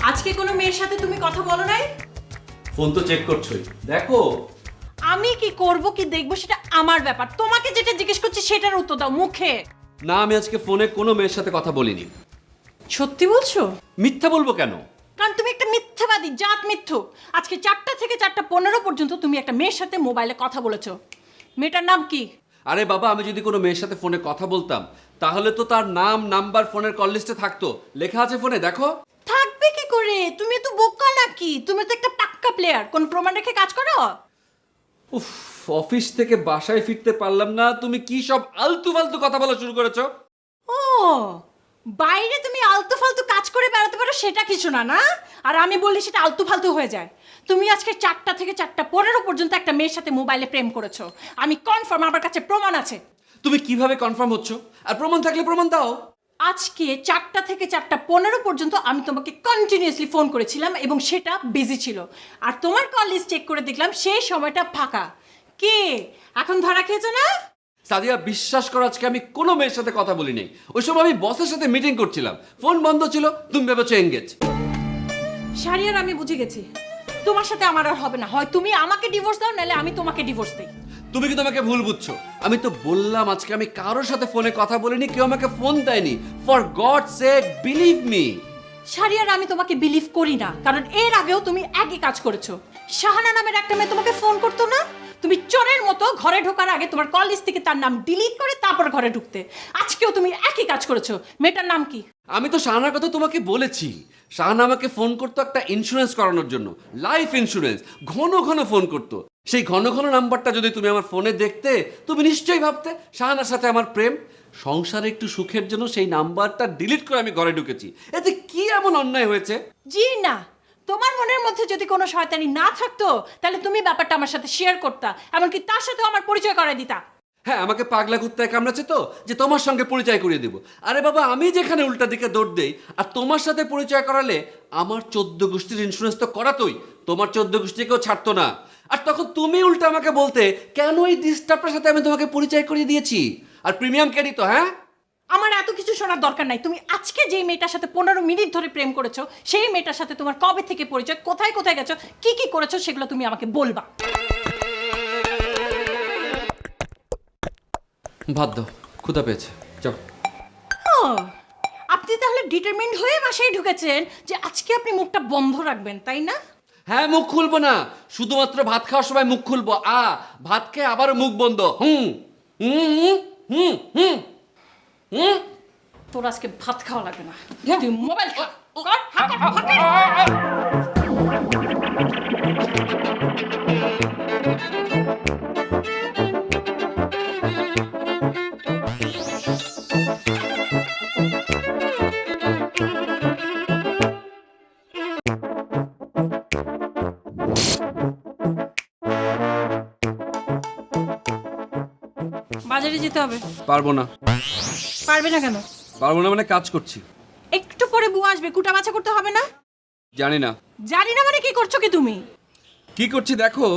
আজকে কোনো মেয়ের সাথে তুমি কথা বলো নাই? ফোন তো চেক করছই, দেখো। আমি কি করব কি দেখবো সেটা আমার ব্যাপার। তোমাকে যেটা জিজ্ঞেস করছি সেটার উত্তর দাও মুখে। না, আমি আজকে ফোনে কোনো মেয়ের সাথে কথা বলিনি। সত্যি বলছো? মিথ্যা বলবো কেন? কারণ তুমি একটা মিথ্যাবাদী, জাত মিথ্যু। আজকে 4টা থেকে 4:15 পর্যন্ত তুমি একটা মেয়ের সাথে মোবাইলে কথা বলেছো। মেয়েটার নাম কি? আরে বাবা, আমি যদি কোনো মেয়ের সাথে ফোনে কথা বলতাম তাহলে তো তার নাম, নাম্বার ফোনের কল লিস্টে থাকতো। লেখা আছে ফোনে, দেখো। থাকবে কি করে? তুমি তো বোকা নাকি? তুমি তো একটা পাক্কা প্লেয়ার। কোন প্রমাণ রেখে কাজ করো? উফ, অফিস থেকে বাসায় ফিরতে পারলাম না, তুমি কি সব আলতু ফালতু কথা বলা শুরু করেছো। ও, বাইরে তুমি আলতু ফালতু কাজ করে বেড়াতে পারো সেটা কিছু না, না? আর আমি বললি সেটা আলতু ফালতু হয়ে যায়। তুমি আজকে 4টা থেকে 4:15 পর্যন্ত একটা মেয়ের সাথে মোবাইলে প্রেম করেছো। আমি কনফার্ম, আমার কাছে প্রমাণ আছে। তুমি কিভাবে কনফার্ম হচ্ছ? আর প্রমাণ থাকলে প্রমাণ দাও। আজকে 4টা থেকে 4:15 পর্যন্ত আমি তোমাকে কন্টিনিউয়াসলি ফোন করেছিলাম এবং সেটা বিজি ছিল। আর তোমার কল লিস্ট চেক করে দেখলাম সেই সময়টা ফাঁকা। কে এখন ধরা খেয়েছো না? সাদিয়া, বিশ্বাস করো, আজকে আমি কোনো মেয়ের সাথে কথা বলি নাই। ওই সময় আমি বসের সাথে মিটিং করছিলাম, ফোন বন্ধ ছিল, তুমি ভেবেছো এঙ্গেজ। শারিয়ার, আমি বুঝে গেছি তোমার সাথে আমার আর হবে না। হয় তুমি আমাকে ডিভোর্স দাও, নাহলে আমি তোমাকে ডিভোর্স দিই। তুমি কি তোমাকে ভুল বুঝছো? আমি তো বললাম আজকে আমি কারোর সাথে ফোনে কথা বলিনি, কেউ আমাকে ফোন দেয়নি। For God sake, believe me. Shahriar, আমি তোমাকে বিলিভ করি না, কারণ এর আগেও তুমি একই কাজ করেছো। শাহানা নামের একটা মেয়ে তোমাকে ফোন করতো না? তুমি চোরের মতো ঘরে ঢোকার আগে তোমার কল লিস্ট থেকে তার নাম ডিলিট করে তারপর ঘরে ঢুকতে। আজকেও তুমি একই কাজ করেছো। মেয়েটার নাম কি? আমি তো শাহানার কথা তোমাকে বলেছি। শাহানা আমাকে ফোন করতো একটা ইন্স্যুরেন্স করানোর জন্য, লাইফ ইন্স্যুরেন্স। ঘন ঘন ফোন করতো। সেই ঘন ঘন নাম্বারটা যদি তুমি আমার ফোনে দেখতে, তুমি নিশ্চয়ই ভাবতে শাহানার সাথে আমার প্রেম। সংসারে একটু সুখের জন্য সেই নাম্বারটা ডিলিট করে আমি ঘরে ঢুকেছি। এতে কি এমন অন্যায় হয়েছে? জি না, তোমার মনের মধ্যে যদি কোনো শয়তানি না থাকতো তাহলে তুমি ব্যাপারটা আমার সাথে শেয়ার করতা, এমনকি তার সাথে আমার পরিচয় করায় দিতা। হ্যাঁ, আমাকে পাগলা কুত্তায় কামড়াচ্ছে তো, যে তোমার সঙ্গে পরিচয় করিয়ে দেব। আরে বাবা, আমি যেখানে উল্টা দিকে দৌড় দেই আর তোমার সাথে পরিচয় করালে আমার 14 গোষ্ঠীর ইন্স্যুরেন্স তো করাতোই, তোমার 14 গোষ্ঠীকেও ছাড়তো না। আর তখন তুমি উল্টা আমাকে বলতে কেন এই ডিস্টার্বটার সাথে আমি তোমাকে পরিচয় করিয়ে দিয়েছি, আর প্রিমিয়াম কে দিত? হ্যাঁ, আমার এত কিছু শোনার দরকার নাই। তুমি আজকে যেই মেয়েটার সাথে 15 মিনিট ধরে প্রেম করেছো, সেই মেয়েটার সাথে তোমার কবে থেকে পরিচয়, কোথায় কোথায় গেছো, কি কি করেছো, সেগুলো তুমি আমাকে বলবা। ভাত দাও, ক্ষুধা পেয়েছে, যাও। ও, আপনি তাহলে ডিটারমিন্ড হয়ে বাসায় ঢুকেছেন যে আজকে আপনি মুখটা বন্ধ রাখবেন, তাই না? হ্যাঁ, মুখ খুলবো না, শুধুমাত্র ভাত খাওয়ার সময় মুখ খুলবো। ভাত খেয়ে আবারও মুখ বন্ধ। হুম হুম হুম হুম হুম হুম। তোর আজকে ভাত খাওয়া লাগবে না, তুই মোবাইল খা। কর, হা কর, হা কর। বাজারে যেতে হবে। পারবো না। পারবে না কেন? পারবো না মানে কাজ করছি। একটু পরে বুয়া আসবে, কুটা বাছা করতে হবে না? জানি না। জানি না মানে কি করছো কি তুমি? কি করছি দেখো।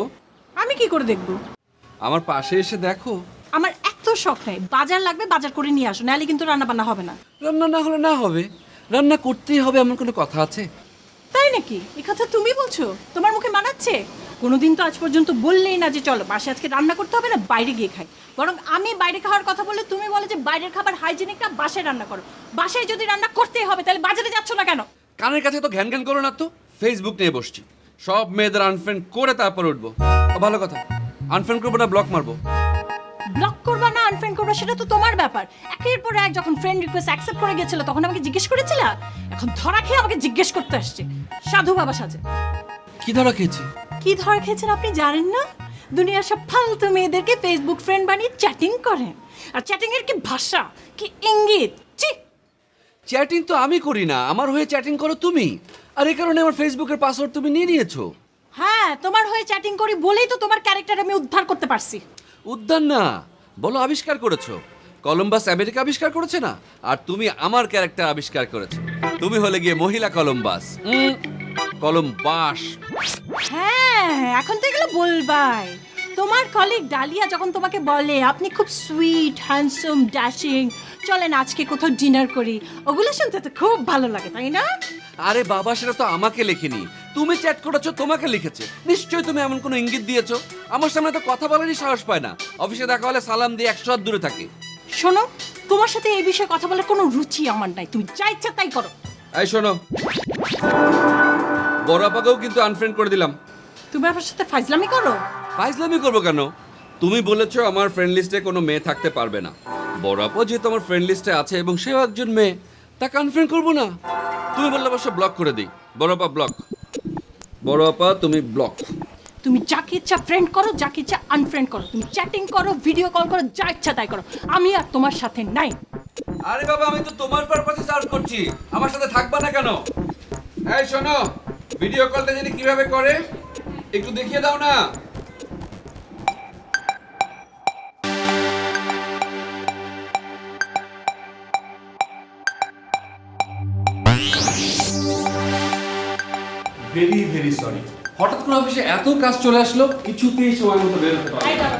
আমি কি করে দেখবো? আমার পাশে এসে দেখো। আমার এত শখ নাই। বাজার লাগবে, বাজার করে নিয়ে আসো, নাহলে কিন্তু রান্না বান্না হবে না। রান্না না হলে না হবে, রান্না করতেই হবে এমন কোনো কথা আছে? তাই নাকি? এই কথা তুমি বলছো? তোমার মুখে মানাচ্ছে? কোনোদিন তো আজ পর্যন্ত বললেই না যে চলো বাসায় আজকে রান্না করতে হবে না, বাইরে গিয়ে খাই। বরং আমি বাইরে খাওয়ার কথা বললে তুমি বলে যে বাইরের খাবার হাইজেনিক না, বাসায় রান্না করো। বাসায় যদি রান্না করতেই হবে তাহলে বাজারে যাচ্ছ না কেন? কানের কাছে তো ঘ্যান ঘ্যান করো না তো। ফেসবুক নিয়ে বসছি, সব মেয়েদের আনফ্রেন্ড করে তারপর উঠবো। ভালো কথা, আনফ্রেন্ড করবো না ব্লক মারবো? ব্লক করবা না আনফ্রেন্ড করবা সেটা তো তোমার ব্যাপার। একের পর এক যখন ফ্রেন্ড রিকোয়েস্ট অ্যাকসেপ্ট করে গেছিল তখন আমাকে জিজ্ঞেস করেছিলা, এখন ধরা খেয়ে আমাকে জিজ্ঞেস করতে আসছে। সাধু বাবা সাজে। কি ধরা খেয়েছি? কি ধরা খেয়েছেন আপনি জানেন না? দুনিয়ার সব ফালতু মেয়েদেরকে ফেসবুক ফ্রেন্ড বানিয়ে চ্যাটিং করেন। আর চ্যাটিং এর কি ভাষা, কি ইঙ্গিত! ছি! চ্যাটিং তো আমি করি না, আমার হয়ে চ্যাটিং করো তুমি। আর এই কারণে আমার ফেসবুকের পাসওয়ার্ড তুমি নিয়ে নিয়েছো। হ্যাঁ, তোমার হয়ে চ্যাটিং করি বলেই তো তোমার ক্যারেক্টার আমি উদ্ধার করতে পারছি। উদ্যান না, বলো আবিষ্কার করেছো। কলম্বাস আমেরিকা আবিষ্কার করেছে না, আর তুমি আমার ক্যারেক্টার আবিষ্কার করেছো। তুমি হলে গিয়ে মহিলা কলম্বাস। কলম্বাস। হ্যাঁ, এখন তো এগুলো বলবাই। তোমার কলিগ ডালিয়া যখন তোমাকে বলে আপনি খুব সুইট, হ্যান্ডসাম, ড্যাশিং, চলেন আজকে কোথাও ডিনার করি, ওগুলো শুনতে তো খুব ভালো লাগে তাই না? আরে বাবা, সেটা তো আমাকে লেখেনি, তুমি চ্যাট করেছো, তোমাকে লিখেছে। নিশ্চয়ই তুমি এমন কোনো ইঙ্গিত দিয়েছো। আমার সামনে তো কথা বলারই সাহস পায় না, অফিসে দেখা হলে সালাম দিয়ে 100 হাত দূরে থাকে। শোনো, তোমার সাথে এই বিষয়ে কথা বলার কোনো রুচি আমার নাই, তুমি যা ইচ্ছা তাই করো। এই শোনো, বড় আপাকেও কিন্তু আনফ্রেন্ড করে দিলাম। তুমি আমার সাথে ফাইজলামি করো? ফাইজলামি করবো কেন? তুমি বলেছো আমার ফ্রেন্ড লিস্টে কোনো মেয়ে থাকতে পারবে না। বড় আপা যেহেতু আমার ফ্রেন্ড লিস্টে আছে এবং সেও একজন মেয়ে, তাকে আনফ্রেন্ড করবো না? তুমি বললে অবশ্য ব্লক করে দিই। বড় আপা ব্লক। বড় আপা তুমি ব্লক। তুমি যাকে ইচ্ছা ফ্রেন্ড করো, যাকে ইচ্ছা আনফ্রেন্ড করো, তুমি চ্যাটিং করো, ভিডিও কল করো, যা ইচ্ছা তাই করো, আমি আর তোমার সাথে নাই। আরে বাবা, আমি তো তোমার পারপাসে সার্ভ করছি, আমার সাথে থাকবা না কেন? এই শোনো, ভিডিও কলটা জানি কিভাবে করে একটু দেখিয়ে দাও না। ভেরি ভেরি সরি, হঠাৎ করে অফিসে এত কাজ চলে আসলো, কিছুতেই সময় মতো বের হতে পারলাম না।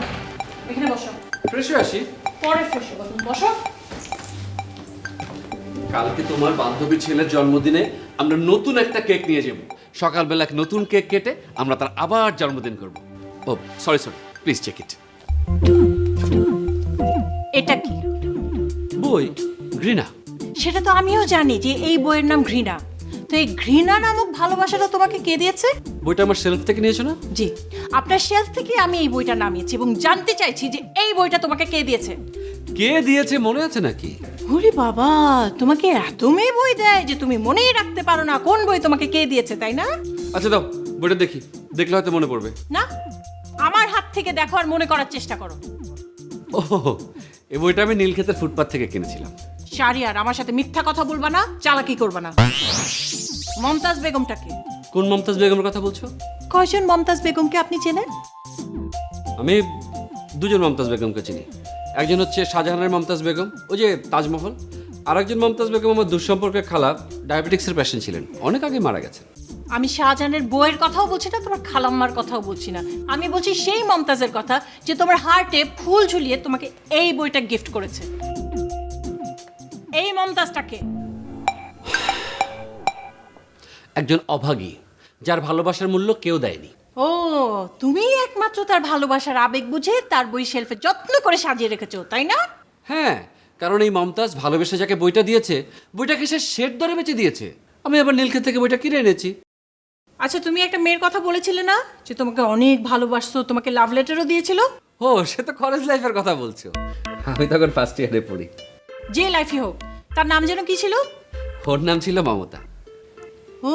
এখানে বসো। ফ্রেশ হয়ে আসি। পরে ফ্রেশ হবো, তুমি বসো। কালকে তোমার বান্ধবীর ছেলের জন্মদিনে আমরা নতুন একটা কেক নিয়ে যাব। সকালবেলা এক নতুন কেক কেটে আমরা তার আবার জন্মদিন করব। ও sorry sorry, please check it. এটা কি বই? ঘৃণা। সেটা তো আমিও জানি যে এই বইয়ের নাম ঘৃণা। তো এই ঘৃণা নামক ভালোবাসাটা তোমাকে কে দিয়েছে? বইটা আমার শেলফ থেকে নিয়েছো না? জি, আপনার শেলফ থেকে আমি এই বইটা নামিয়েছি এবং জানতে চাইছি যে এই বইটা তোমাকে কে দিয়েছে। কে দিয়েছে মনে আছে নাকি? ওরে বাবা, তোমাকে এত মেয়ে বই দেয় যে তুমি মনেই রাখতে পারো না কোন বই তোমাকে কে দিয়েছে, তাই না? আচ্ছা দাও, বইটা দেখি, দেখলে হয়তো মনে পড়বে। না, আমার হাত থেকে দেখো আর মনে করার চেষ্টা করো। ও, এই বইটা আমি নীলক্ষেতের ফুটপাথ থেকে কিনেছিলাম। শারিয়ার, আমার সাথে মিথ্যা কথা বলবা না, চালাকি করবা না। মমতাজ বেগমটাকে? কোন মমতাজ বেগমের কথা বলছো? কয়জন মমতাজ বেগমকে আপনি চেনেন? আমি দুজন মমতাজ বেগমকে চিনি। একজন হচ্ছে শাহজাহানের মমতাজ বেগম, ওই যে তাজমহল। আর একজন মমতাজ বেগম আমার দুঃসম্পর্কের খালা, ডায়াবেটিক্সের পেশেন্ট ছিলেন, অনেক আগে মারা গেছেন। আমি শাহজাহানের বইয়ের কথাও বলছি না, তোমার খালাম্মার কথাও বলছি না, আমি বলছি সেই মমতাজের কথা যে তোমার হার্টে ফুল ঝুলিয়ে তোমাকে এই বইটা গিফট করেছে। এই মমতাজটাকে? একজন অভাগী, যার ভালোবাসার মূল্য কেউ দেয়নি। ও, তুমি একমাত্র তার ভালোবাসার আবেগ বুঝে তার বই শেলফে যত্ন করে সাজিয়ে রেখেছো, তাই না? হ্যাঁ, কারণ এই মমতাজ ভালোবেসে যাকে বইটা দিয়েছে, বইটাকে সে শেড দরে বেচে দিয়েছে। আমি আবার নীলক্ষেত থেকে বইটা কিনে এনেছি। আচ্ছা, তুমি একটা মেয়ের কথা বলেছিলে না যে তোমাকে অনেক ভালোবাসতো, তোমাকে লাভ লেটারও দিয়েছিল? ও, সে তো কলেজ লাইফের কথা বলছো। আমি তখন ফার্স্ট ইয়ারে পড়ি। যে লাইফই হোক, তার নাম যেন কি ছিল? ওর নাম ছিল মমতা। ও,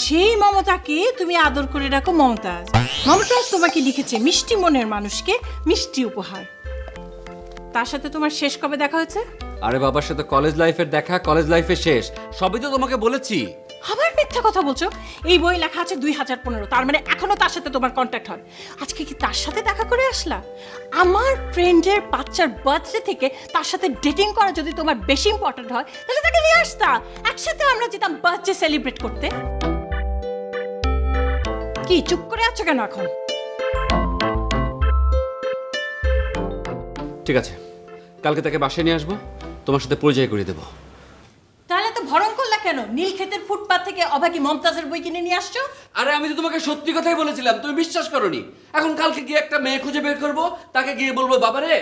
সেই মমতাকে তুমি আদর করে রাখো মমতাজ। মমতাজ তোমাকে লিখেছে মিষ্টি মনের মানুষকে মিষ্টি উপহার। তার সাথে তোমার শেষ কবে দেখা হয়েছে? আরে বাবার সাথে কলেজ লাইফের দেখা, কলেজ লাইফের শেষ, সবই তো তোমাকে বলেছি। আবার মিথ্যা কথা বলছো। এই বই লেখা আছে 2015, তার মানে এখনো তার সাথে তোমার কন্ট্যাক্ট হয়। আজকে কি তার সাথে দেখা করে আসলা? আমার ফ্রেন্ডের বাচ্চার বার্থডে থেকে তার সাথে ডেটিং করা যদি তোমার বেশি ইম্পর্টেন্ট হয়, তাহলে তাকে নিয়ে আসতা, একসাথে আমরা যেতাম বার্থডে সেলিব্রেট করতে। কি চুপ করে আছো কেন এখন? ঠিক আছে, কালকে তাকে বাসায় নিয়ে আসবো, তোমার সাথে পরিচয় করিয়ে দেবো। তাহলে তো ভরং করলা কেন? নীলক্ষেতের ফুটপাত থেকে অভাগী মমতাজের বই কিনে নিয়ে আসছো। আরে আমি তো তোমাকে সত্যি কথাই বলেছিলাম, তুমি বিশ্বাস করোনি। এখন কালকে গিয়ে একটা মেয়ে খুঁজে বের করবো, তাকে গিয়ে বলবো, বাবা রে,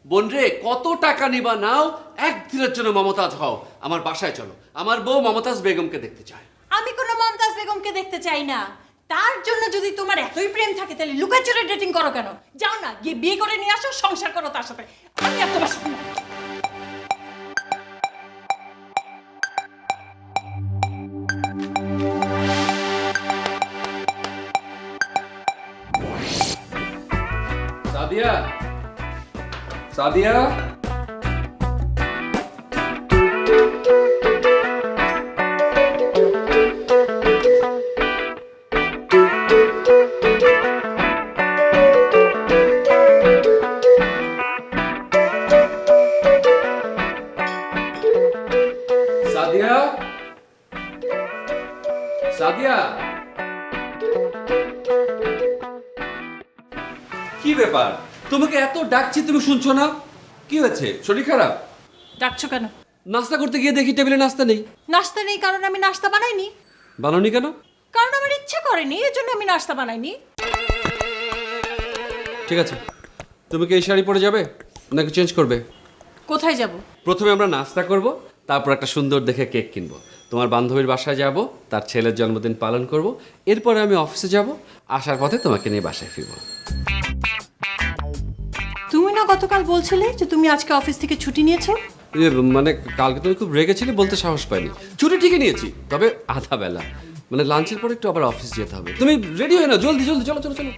বোন রে, কত টাকা নিবা নাও, একদিনের জন্য মমতাজ হও, আমার বাসায় চলো, আমার বউ মমতাজ বেগমকে দেখতে চায়। আমি কোনো মমতাজ বেগমকে দেখতে চাই না। তার জন্য যদি তোমার এতই প্রেম থাকে তাহলে লুকাচুরে ডেটিং করো কেন? যাও না, গিয়ে বিয়ে করে নিয়ে আসো, সংসার করো তার সাথে। আমি আর তোমার সাথে না। সাদিয়া, সাদিয়া, সাদিয়া, সাদিয়া, কি ব্যাপার? তোমাকে এত ডাকছি, তুমি শুনছো না? কি হয়েছে? শরীর খারাপ? ডাকছো কেন? নাস্তা করতে গিয়ে দেখি টেবিলে নাস্তা নেই। নাস্তা নেই কারণ আমি নাস্তা বানাইনি। বানানি কেন? কারণ আমার ইচ্ছে করেনি, এর জন্য আমি নাস্তা বানাইনি। ঠিক আছে, তুমি কি এই শাড়ি পরে যাবে নাকি চেঞ্জ করবে? কোথায় যাব? প্রথমে আমরা নাস্তা করব, তারপর একটা সুন্দর দেখে কেক কিনবো, তোমার বান্ধবীর বাসায় যাব, তার ছেলের জন্মদিন পালন করব, এরপরে আমি অফিসে যাব, আসার পথে তোমাকে নিয়ে বাসায় ফিরবো। তুমি না গতকাল বলছিলে যে তুমি আজকে অফিস থেকে ছুটি নিয়েছো? মানে কালকে তুমি খুব রেগেছিলে বলতে সাহস পাইনি। ছুটি ঠিকই নিয়েছি, তবে আধা বেলা, মানে লাঞ্চের পরে একটু আবার অফিস যেতে হবে। তুমি রেডি হয়ে না, জলদি জলদি, চলো চলো চলো।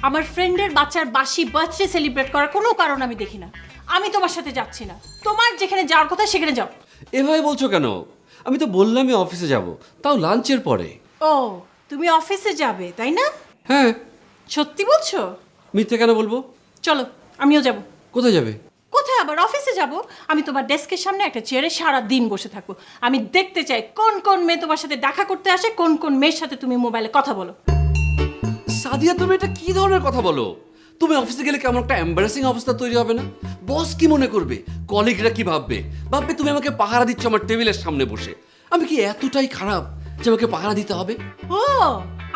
আমার ফ্রেন্ডের বাচ্চার বাসি বার্থডে সেলিব্রেট করার কোনো কারণ আমি দেখি না। আমি তোমার সাথে যাচ্ছি না। তোমার যেখানে যাওয়ার কথা সেখানে যাও। এভাবে বলছো কেন? আমি তো বললামই অফিসে যাব, তাও লাঞ্চের পরে। ও, তুমি অফিসে যাবে তাই না? হ্যাঁ। সত্যি বলছো? মিথ্যে কেন বলবো? চলো, আমিও যাব। কোথায় যাবে? কোথায় আবার? অফিসে যাব। আমি তোমার ডেস্কের সামনে একটা চেয়ারে সারা দিন বসে থাকবো। আমি দেখতে চাই কোন কোন মেয়ে তোমার সাথে দেখা করতে আসে, কোন কোন মেয়ের সাথে তুমি মোবাইলে কথা বলো। সাদিয়া, তুমি এটা কি ধরনের কথা বলো? তুমি অফিসে গেলে কেমন একটা এম্বারাসিং অবস্থা তৈরি হবে না? বস কি মনে করবে? কলিগরা কি ভাববে? ভাববে তুমি আমাকে পাহারা দিচ্ছ আমার টেবিলের সামনে বসে। আমি কি এতটাই খারাপ যে আমাকে পাহারা দিতে হবে? ও,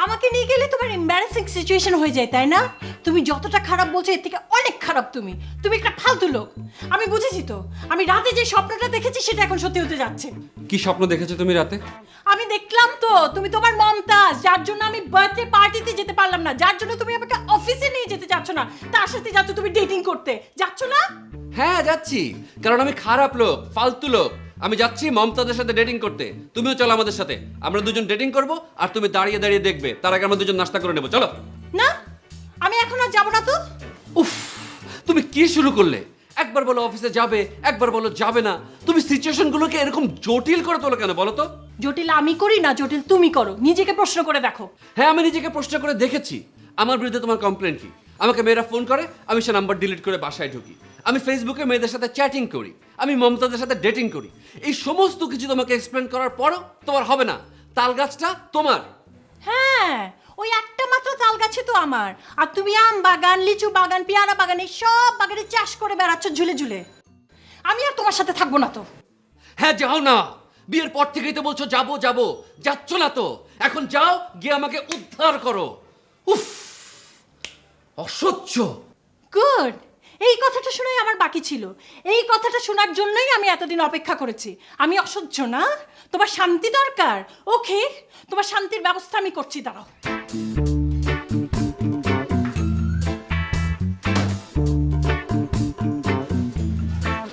আমাকে নিয়ে গেলে তোমার এম্বারাসিং সিচুয়েশন হয়ে যায় তাই না? তুমি যতটা খারাপ বলছো এর থেকে অনেক খারাপ। তুমি তুমি একটা ফালতু লোক। আমি বুঝেছি তো। আমি রাতে যে স্বপ্নটা দেখেছি সেটা এখন সত্যি হতে যাচ্ছে। কি স্বপ্ন দেখেছো তুমি রাতে? আমি দেখলাম তো তুমি তোমার মমতাজ, যার জন্য আমি বার্থডে পার্টিতে যেতে পারলাম না, যার জন্য তুমি আমাকে অফিসে নিয়ে যেতে চাচ্ছ না, তার সাথে যাচ্ছ তুমি ডেটিং করতে, যাচ্ছ না? হ্যাঁ যাচ্ছি, কারণ আমি খারাপ লোক, ফালতু লোক। আমি যাচ্ছি মমতাজের সাথে ডেটিং করতে। তুমিও চলো আমাদের সাথে, আমরা দুজন ডেটিং করব, আর তুমি দাঁড়িয়ে দাঁড়িয়ে দেখবে। তার আগে আমরা দুজন নাস্তা করে নেবো, চলো। না, আমি এখন আর যাবো না তো। উফ, তুমি কি শুরু করলে? একবার বলো অফিসে যাবে, একবার বলো যাবে না। তুমি সিচুয়েশনগুলোকে এরকম জটিল করে তোলো কেন বলো তো? জটিল আমি করি না, জটিল তুমি করো। নিজেকে প্রশ্ন করে দেখো। হ্যাঁ, আমি নিজেকে প্রশ্ন করে দেখেছি। আমার বিরুদ্ধে তোমার কমপ্লেন কি? আমাকে মেয়েরা ফোন করে, আমি সে নাম্বার ডিলিট করে বাসায় ঢুকি। আমি ফেসবুকে মেয়েদের সাথে চ্যাটিং করি, আমি মমতাজের সাথে ডেটিং করি। এই সমস্ত কিছু তোমাকে এক্সপ্লেন করার পরও তোমার হবে না। তাল গাছটা তোমার। হ্যাঁ, ওই একটা মাত্র তাল গাছে তো আমার। আর তুমি আম বাগান, লিচু বাগান, পেয়ারা বাগান, এই সব বাগানে চাষ করে বেড়াচ্ছ ঝুলে ঝুলে। আমি আর তোমার সাথে থাকবো না তো। হ্যাঁ, যাও না। বিয়ের পর থেকেই তো বলছো যাবো যাবো, যাচ্ছ না তো। এখন যাও, গিয়ে আমাকে উদ্ধার করো। উফ, অসহ্য। গুড, এই কথাটা শুনেই আমার বাকি ছিল। এই কথাটা শোনার জন্যই আমি এতদিন অপেক্ষা করেছি। আমি অসহ্য না? তোমার শান্তি দরকার? ওকে, তোমার শান্তির ব্যবস্থা আমি করছি, দাঁড়াও।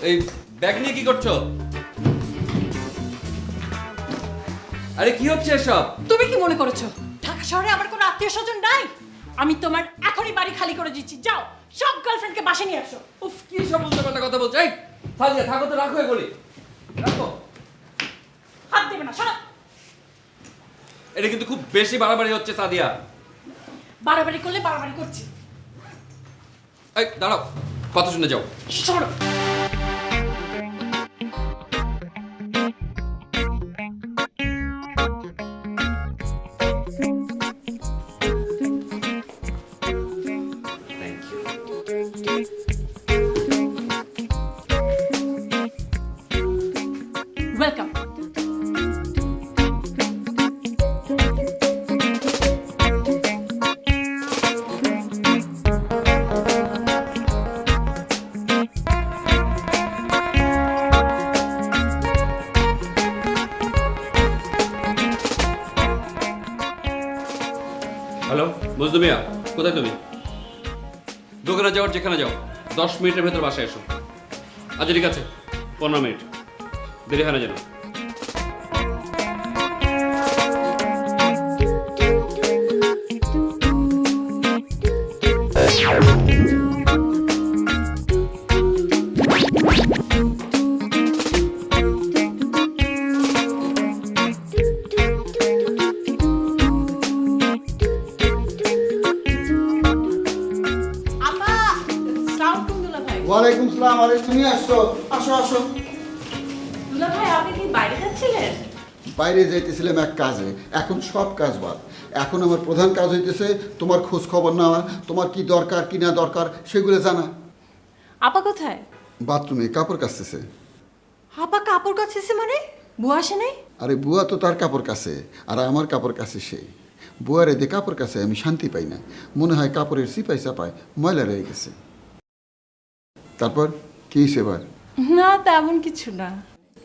এই ব্যাগ নিয়ে কি করছো? আরে কি হচ্ছে এসব? তুমি কি মনে করেছো ঢাকা শহরে আমার কোনো আত্মীয় স্বজন নাই? আমি তোমার এখনই বাড়ি খালি করে দিচ্ছি। যাও, সব গার্লফ্রেন্ডকে বাসে নিয়ে আসো। উফ, কি সব উল্টোপাল্টা কথা বলছো? এই সাজিয়া, থাকো তো, রাখো এগুলি, রাখো। হাত দেবে না, সরো। এটা কিন্তু খুব বেশি বাড়াবাড়ি হচ্ছে সাদিয়া। বাড়াবাড়ি করলে বাড়াবাড়ি করছি। এই দাঁড়াও, কথা শুনে যাও। সরো। Thank you. ওয়েলকাম। হ্যালো মজদু মিয়া, কোথায় তুমি? দোকানে যাওয়ার যেখানে যাও, 10 মিনিটের ভেতর বাসায় এসো। আচ্ছা ঠিক আছে, 15 মিনিট, দেরি হয় না যেন। আপা, সালাম দুলা ভাই। ওয়ালাইকুম সালাম। আরে তুমি আসছো, আসো আসো। দুলা ভাই, আপনি কি বাইরে যাচ্ছিলেন? বাইরে যাইতেছিলাম এক কাজে, এখন সব কাজ বাদ। এখন আমার প্রধান কাজ হইতেছে তোমার খোঁজ খবর নেওয়া, তোমার কি দরকার কি না দরকার সেগুলো জানা। আপা কোথায়? বাথরুমে কাপড় কাচতেছে। আপা কাপড় কাছেছে মানে বুয়া আসে নাই? আরে বুয়া তো তার কাপড় কাছে, আর আমার কাপড় কাছে সে। বুয়ারে দিয়ে কাপড় কাছে আমি শান্তি পাই না, মনে হয় কাপড়ের সিপাই চাপায় ময়লা রয়ে গেছে। তারপর কি সেবার? না তেমন কিছু না।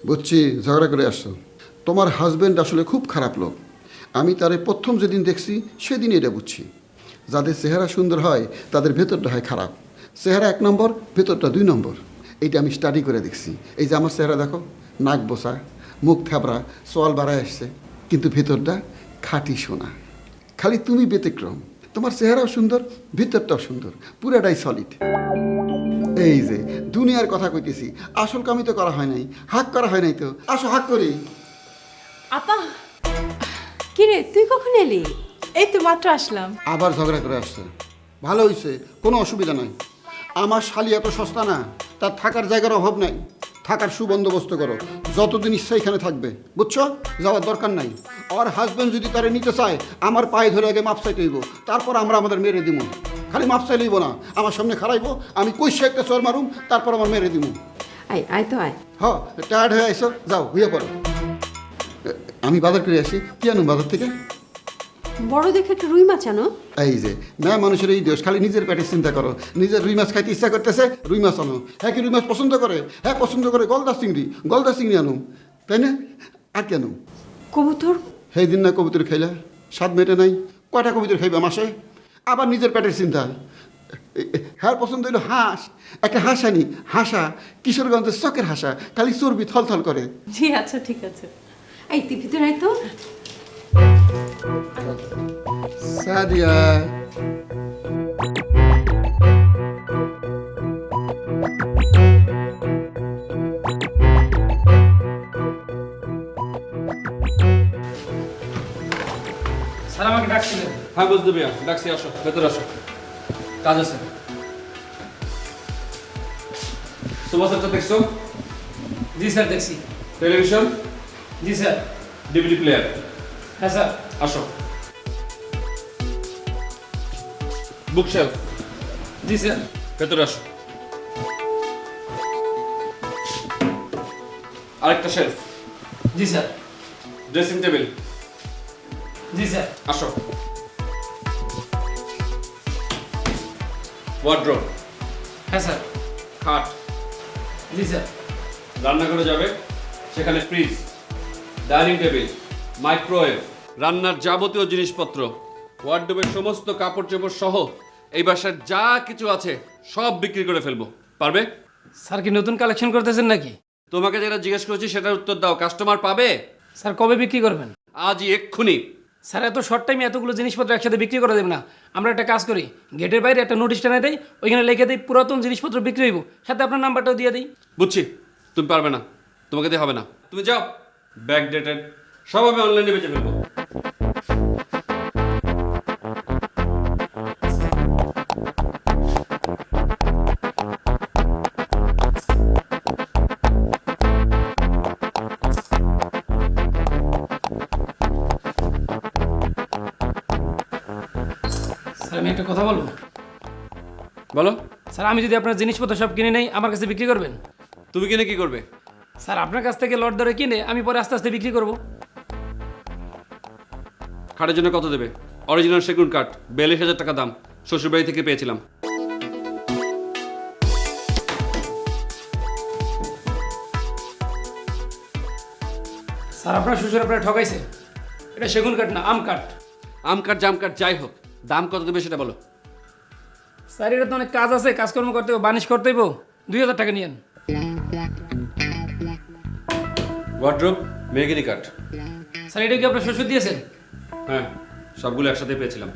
বুঝছি ঝগড়া করে আসছো। তোমার হাজবেন্ড আসলে খুব খারাপ লোক। আমি তারে প্রথম যেদিন দেখছি সেদিনই এটা বুঝছি। যাদের চেহারা সুন্দর হয় তাদের ভেতরটা হয় খারাপ। চেহারা 1 নম্বর, ভেতরটা 2 নম্বর। এইটা আমি স্টাডি করে দেখছি। এই যে আমার চেহারা দেখো, নাক বসা, মুখ থ্যাবড়া, সোয়াল বাড়ায় আসছে, কিন্তু ভেতরটা খাঁটি সোনা। খালি তুমি ব্যতিক্রম। তোমার চেহারাও সুন্দর, ভিতরটাও সুন্দর, পুরাটাই সলিড। এই যে দুনিয়ার কথা কইতেছি, আসল কামই তো করা হয় নাই, হাক করা হয় নাই তো। আসো হাক করি। আপা কি রে তুই কখন এলি? এই তো মাত্র আসলাম। আবার ঝগড়া করে আসছে। ভালো হয়েছে, কোনো অসুবিধা নাই। আমার শালি এত সস্তা না, তার থাকার জায়গার অভাব নাই। থাকার সুবন্দোবস্ত করো, যতদিন ইচ্ছা এখানে থাকবে, বুঝছো? যাওয়ার দরকার নাই। আর হাজব্যান্ড যদি তারে নিতে চায়, আমার পায়ে ধরে আগে মাপ চাইতে হইব, তারপর আমরা আমাদের মেরে দিব। খালি মাপ চাই লইব না, আমার সামনে খারাইব, আমি কইসে একটা চর মারুম, তারপর আমার মেরে দিব। আয় আয় তো আয়। হ, টায়ার্ড হয়ে আইসো, যাও হইয়া পড়ো। আমি বাজার করে আসি। কি আনুম বাজার থেকে? বড় দেখে একটা রুই মাছ আনো। এই যে মেয়ে মানুষের এই দোষ, খালি নিজের পেটে চিন্তা করো। নিজের রুই মাছ খাইতে ইচ্ছা করতেছে, রুই মাছ আনো। হ্যাঁ, কি রুই মাছ পছন্দ করে? হ্যাঁ পছন্দ করে। গলদা চিংড়ি আনুম, তাই না? আর কি আনুম? কবুতর। সেই দিন না কবুতর খাইলা, স্বাদ মেটে নাই। কয়টা কবুতর খাইবা মাসে? আবার নিজের পেটের চিন্তা। হ্যাঁ পছন্দ হইলো হাঁস। একটা হাঁস আনি, হাঁসা, কিশোরগঞ্জের চকের হাঁসা, খালি চর্বি থলথল করে। জি আচ্ছা ঠিক আছে। এই তুই ভিতরে আয় তো। সাদিয়া, স্যার আমাকে ডাকছিলেন। হ্যাঁ বুঝতে বিয়া, ডাকছি, আসো ভেতরে আসো, কাজ আছে। সুভাষ চাচা দেখছো? জি স্যার দেখছি। টেলিভিশন, জি স্যার। DVD player. হ্যাঁ স্যার। আসো। বুকশেলফ, জি স্যার। ভেতরে আসো। আরেকটা শেলফ। জি স্যার। Dressing table. জি স্যার। আসো। ওয়ার্ড্রোব, হ্যাঁ স্যার। খাট। জি স্যার। রান্নাঘরে যাবে, সেখানে ফ্রিজ, ডাইনিং টেবিল, মাইক্রোওয়েভ, রান্নার যাবতীয় জিনিসপত্র, ওয়ার্ডরোবের সমস্ত কাপড় চোপড় সহ এই বাসার যা কিছু আছে সব বিক্রি করে ফেলবো। পারবে? স্যার কি নতুন কালেকশন করতেছেন নাকি? তোমাকে যেটা জিজ্ঞেস করেছি সেটার উত্তর দাও। কাস্টমার পাবে? স্যার কবে বিক্রি করবেন? আজই, এক্ষুনি। স্যার এত শর্ট টাইমে এতগুলো জিনিসপত্র একসাথে বিক্রি করে দেব না। আমরা একটা কাজ করি, গেটের বাইরে একটা নোটিশ টানা দেই, ওইখানে লিখে দিই পুরাতন জিনিসপত্র বিক্রি হইব, সাথে আপনার নাম্বারটাও দিয়ে দিই। বুঝছি, তুমি পারবে না, তোমাকে দিয়ে হবে না। তুমি যাও, ব্যাক ডেটেড, সব আমি অনলাইনে বেচে ফেলবো। স্যার আমি একটা কথা বলবো? বলো। স্যার আমি যদি আপনার জিনিসপত্র সব কিনে নেই, আমার কাছে বিক্রি করবেন? তুমি কিনে কি করবে? স্যার আপনার কাছ থেকে লট ধরে কিনে আমি পরে আস্তে আস্তে বিক্রি করব। খাটের জন্য কত দেবে? অরিজিনাল সেগুন কাঠ, 42,000 টাকা দাম, শ্বশুরবাড়ি থেকে পেয়েছিলাম। স্যার আপনার শ্বশুর আপনার ঠকাইছে, এটা সেগুন কাঠ না, আম কাঠ। আম কাঠ, জাম কাঠ, যাই হোক, দাম কত দেবে সেটা বলো। স্যার এটা তো অনেক কাজ আছে, কাজকর্ম করতে হবে, বানিশ করতে হইব, 2,000 টাকা নিয়েন। ওয়ার্ড্রোব, মেহগিনি কাঠ। স্যার এটা কি আপনার শ্বশুর দিয়েছেন? হ্যাঁ, সবগুলো একসাথে পেয়েছিলাম।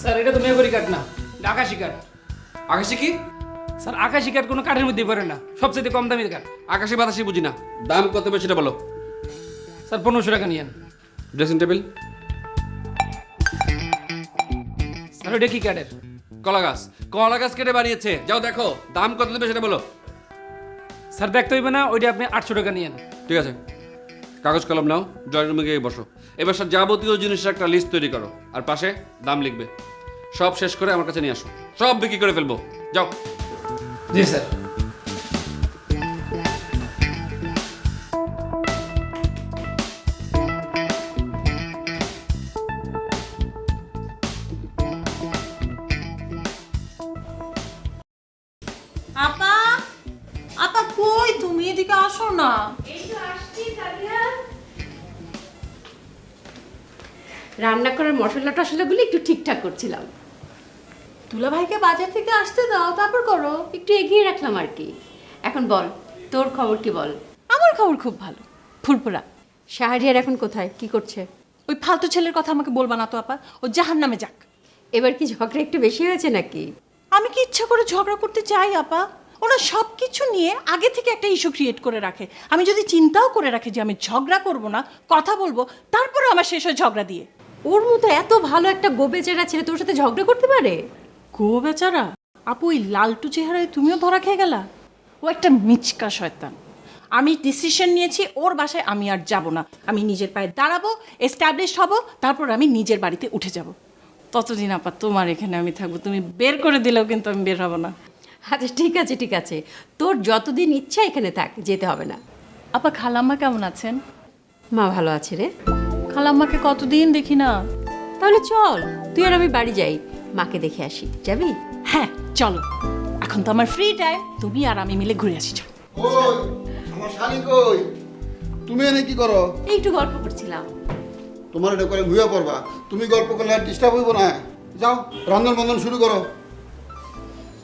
স্যার এটা তো মেহগনি কাঠ না, এটা আকাশি কাঠ। আকাশি কি? স্যার আকাশি কাঠ কোনো কাঠের মধ্যেই পড়ে না, সবচেয়ে কম দামি কাঠ। আকাশি বাতাসি বুঝি না, দাম কত দেবে সেটা বলো। স্যার 1500 টাকা নিয়েন। ড্রেসিং টেবিল, স্যার ওইটা কি কাঠের? কলা গাছ। কলা গাছ কেটে বানিয়েছে, যাও দেখো, দাম কত দেবে সেটা বলো। স্যার দেখতে হইবে না, ওইটা আপনি 800 টাকা নিয়েন। ঠিক আছে, কাগজ কলম নাও, ড্রয়িং রুমে গিয়ে বসো। এবার সব যাবতীয় জিনিসের একটা লিস্ট তৈরি করো, আর পাশে দাম লিখবে। সব শেষ করে আমার কাছে নিয়ে আসো, সব বিক্রি করে ফেলবো। যাও। জি স্যার। আপা, আপা কই তুমি? এদিকে আসো না। রান্না করার মশলা টশলাগুলো একটু ঠিকঠাক করছিলাম। দুলা ভাইকে বাজার থেকে আসতে দাও, তারপর করো। একটু এগিয়ে রাখলাম আর কি। এখন বল, তোর খবর কি বল? আমার খবর খুব ভালো, ফুরফুরা। শাহরিয়ার এখন কোথায়, কি করছে? ওই ফালতু ছেলের কথা আমাকে বলবা না তো আপা, ও জাহান্নামে যাক। এবার কি ঝগড়া একটু বেশি হয়েছে নাকি? আমি কি ইচ্ছা করে ঝগড়া করতে চাই আপা? ওরা সব কিছু নিয়ে আগে থেকে একটা ইস্যু ক্রিয়েট করে রাখে। আমি যদি চিন্তাও করে রাখি যে আমি ঝগড়া করব না, কথা বলবো, তারপরে আমার শেষ হয় ঝগড়া দিয়ে। ওর মতো এত ভালো একটা গোবেচেরা ছেলে তোর সাথে ঝগড়া করতে পারে? গো বেচারা, আপু ওই লালটু চেহারায় তুমিও ধরা খেয়ে গেলা। ও একটা মিচকা শয়তান। আমি ডিসিশন নিয়েছি, ওর বাসায় আমি আর যাব না। আমি নিজের পায়ে দাঁড়াবো, এস্টাবলিশ হব, তারপর আমি নিজের বাড়িতে উঠে যাব। ততদিন আপা তোমার এখানে আমি থাকবো। তুমি বের করে দিলেও কিন্তু আমি বের হব না। আচ্ছা ঠিক আছে ঠিক আছে, তোর যতদিন ইচ্ছা এখানে থাক, যেতে হবে না। আপা খালাম্মা কেমন আছেন? মা ভালো আছে রে। খালাম্মাকে কতদিন দেখি না। তাহলে চল, তুই আর আমি বাড়ি যাই, মাকে দেখে আসি। যাবি? হ্যাঁ চলো, এখন তো আমার ফ্রি টাইম, তুমি আর আমি মিলে ঘুরে আসি। চলো। ওই আমার শালি কই? তুমি এনে কি করো? এই একটু গল্প করছিলাম। তোমার এটা করে ঘুরে পড়বা, তুমি গল্প করলে আর ডিস্টার্ব হইব না। যাও রন্ধন বন্ধন শুরু করো।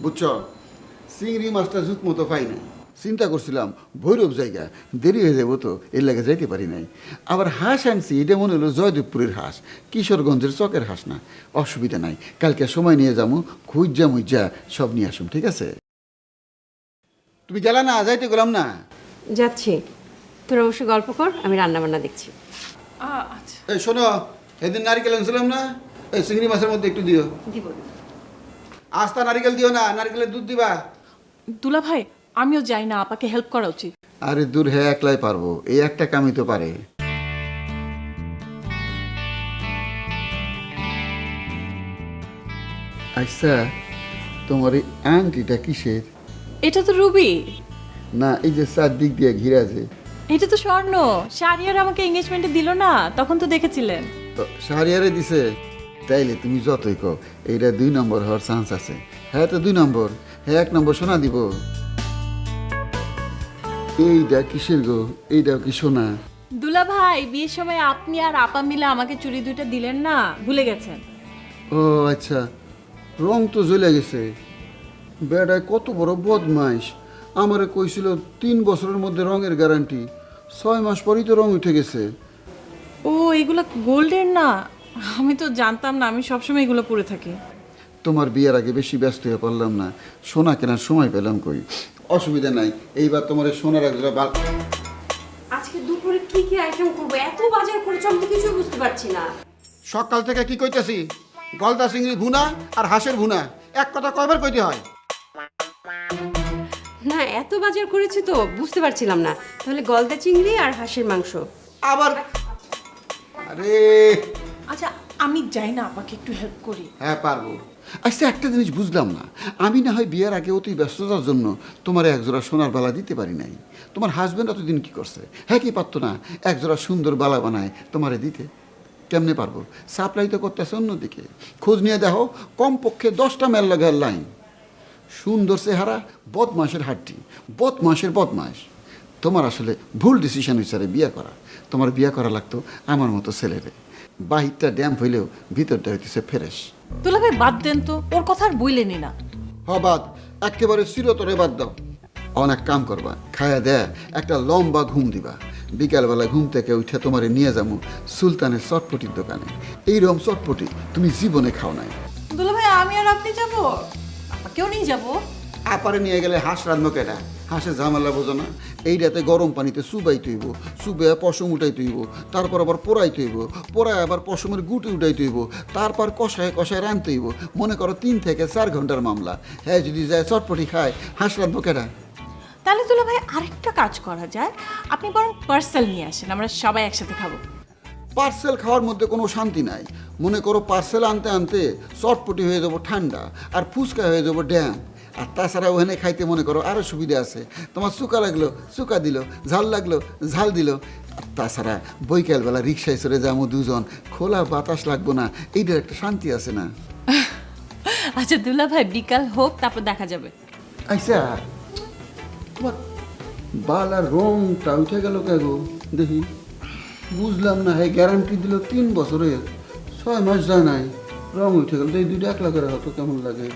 বুঝছো, চিংড়ি মাছটা জুত মতো পাই নাই। চিন্তা করছিলাম ভৈরব জায়গা, দেরি হয়ে যাবো তো, এর লাগে যাইতে পারি নাই। আবার হাঁস আনছি, এটা মনে হলো জয়দেবপুরের হাঁস, কিশোরগঞ্জের চকের হাঁস না। অসুবিধা নাই, কালকে সময় নিয়ে যাবো, খুঁজা মুইজা সব নিয়ে আসুন, ঠিক আছে? তুমি গেলা না, যাইতে গেলাম না। যাচ্ছি, তোর অবশ্য গল্প কর, আমি রান্না বান্না দেখছি। আচ্ছা এই শোনো, এদিন নারিকেল আনছিলাম না, এই চিংড়ি মাছের মধ্যে একটু দিও। দিব। আস্তা নারিকেল দিও না, নারিকেলের দুধ দিবা। দুলা ভাই, আমিও যাই না, আপাকে হেল্প করা উচিত। আরে দূর, হ্যাঁ একলাই পারবো, এই একটা কামই তো পারে। আচ্ছা, তোমার এই আংটিটা কিসের? এটা তো রুবি। না, এই যে চারদিক দিয়ে ঘিরে আছে। এটা তো স্বর্ণ। শাহরিয়ার আমাকে এঙ্গেজমেন্টে দিল না, তখন তো দেখেছিলেন। তো শাহরিয়ারে দিছে? তাইলে তুমি যতই কও, এইটা 2 নম্বর হওয়ার চান্স আছে। হ্যাঁ তো 2 নম্বর, হ্যাঁ 1 নম্বর সোনা দিব। এইটা কিসের গো? এইটাও কি সোনা? দুলা ভাই, বিয়ের সময় আপনি আর আপা মিলে আমাকে চুড়ি দুইটা দিলেন না, ভুলে গেছেন? ও আচ্ছা, রং তো জ্বলে গেছে। বেড়ায় কত বড় বদমাইশ। আমারে কইছিল 3 বছরের মধ্যে রঙের গ্যারান্টি, 6 মাস পরই তো রং উঠে গেছে। ও এগুলা গোল্ডের না? আমি তো জানতাম না, আমি সবসময় এগুলো পরে থাকি। তোমার বিয়ের আগে বেশি ব্যস্ত হয়ে পারলাম না, সোনা কেনার সময় পেলাম কই। অসুবিধা নাই, এইবার তোমার এই সোনার একজোড়া বাল। আজকে দুপুরে কি কি আইটেম করবো? এত বাজার করেছো, আমি তো কিছুই বুঝতে পারছি না। সকাল থেকে কি কইতেছি? গলদা চিংড়ি ভুনা আর হাঁসের ভুনা, এক কথা কয়বার কইতে হয়? না, এত বাজার করেছি তো বুঝতে পারছিলাম না। তাহলে গলদা চিংড়ি আর হাঁসের মাংস। আবার আরে আচ্ছা আমি যাই না, আপাকে একটু হেল্প করি। হ্যাঁ পারবো। আচ্ছা একটা জিনিস বুঝলাম না, আমি না হয় বিয়ের আগে অতি ব্যস্ততার জন্য তোমার একজোড়া সোনার বালা দিতে পারি নাই। তোমার হাজব্যান্ড এতদিন কি করছে? হ্যাঁ কি পারতো না একজোড়া সুন্দর বালা বানায় তোমারে দিতে? কেমনে পারবো? সাপ্লাই তো করতেছে অন্যদিকে। খোঁজ নিয়ে দেখো, কমপক্ষে 10টা মেল লাগার লাইন। সুন্দর চেহারা, বদমাসের হাড্ডি, বদমাসের বদমাস। তোমার আসলে ভুল ডিসিশন হিসাবে বিয়ে করা। তোমার বিয়ে করা লাগতো আমার মতো ছেলেরে। বাহিরটা ড্যাম্প হইলেও ভিতরটা হইতেছে ফ্রেশ। দুলা ভাই বাদ দেন তো, ওর কথা আর বইলেনি না। বাদ, একেবারে চিরতরে বাদ দাও। অনেক কাম করবা, খায়া দেয়া একটা লম্বা ঘুম দিবা। বিকালবেলা ঘুম থেকে উঠে তোমারে নিয়ে যাবো সুলতানের চটপটির দোকানে। এইরকম চটপটি তুমি জীবনে খাও নাই। দুলা ভাই, আমি আর আপনি যাবো? আপাকেও নিয়ে যাবো। আপারে নিয়ে গেলে হাঁস রাঁধবো কেটা? হাঁসের ঝামেলা বোঝো না? এইটাতে গরম পানিতে চুবাই তৈব, চুবে পশম উঠাই তৈব, তারপর আবার পোড়াই তৈব, পোড়ায় আবার পশমের গুটি উঠাই তৈব, তারপর কষায় কষায় রাঁধতে হইব। মনে করো 3 থেকে 4 ঘন্টার মামলা। হ্যাঁ যদি যায় চটপটি খায়, হাঁস রাঁধবো কেটা? তাহলে দুলা ভাই আরেকটা কাজ করা যায়, আপনি বরং পার্সেল নিয়ে আসেন, আমরা সবাই একসাথে খাবো। পার্সেল খাওয়ার মধ্যে কোনো শান্তি নাই। মনে করো পার্সেল আনতে আনতে চটপটি হয়ে যাবো ঠান্ডা, আর ফুচকা হয়ে যাবো ড্যাম। আর তাছাড়া ওখানে খাইতে মনে করো আরও সুবিধা আছে, তোমার চুকা লাগলো চুকা দিল, ঝাল লাগলো ঝাল দিল। আর তাছাড়া বৈকালবেলা রিক্সায় চড়ে যাবো দুজন, খোলা বাতাস লাগবো না, এইটার একটা শান্তি আছে না? আচ্ছা দুলা ভাই বিকাল হোক, তারপর দেখা যাবে। আচ্ছা, তোমার বাল আর রংটা উঠে গেল কে গো? দেখি বুঝলাম না। হ্যাঁ, গ্যারান্টি দিল 3 বছরের, 6 মাস যায় নাই, রং উঠে গেল। এই 2টা 1 লাখের হতো কেমন লাগে?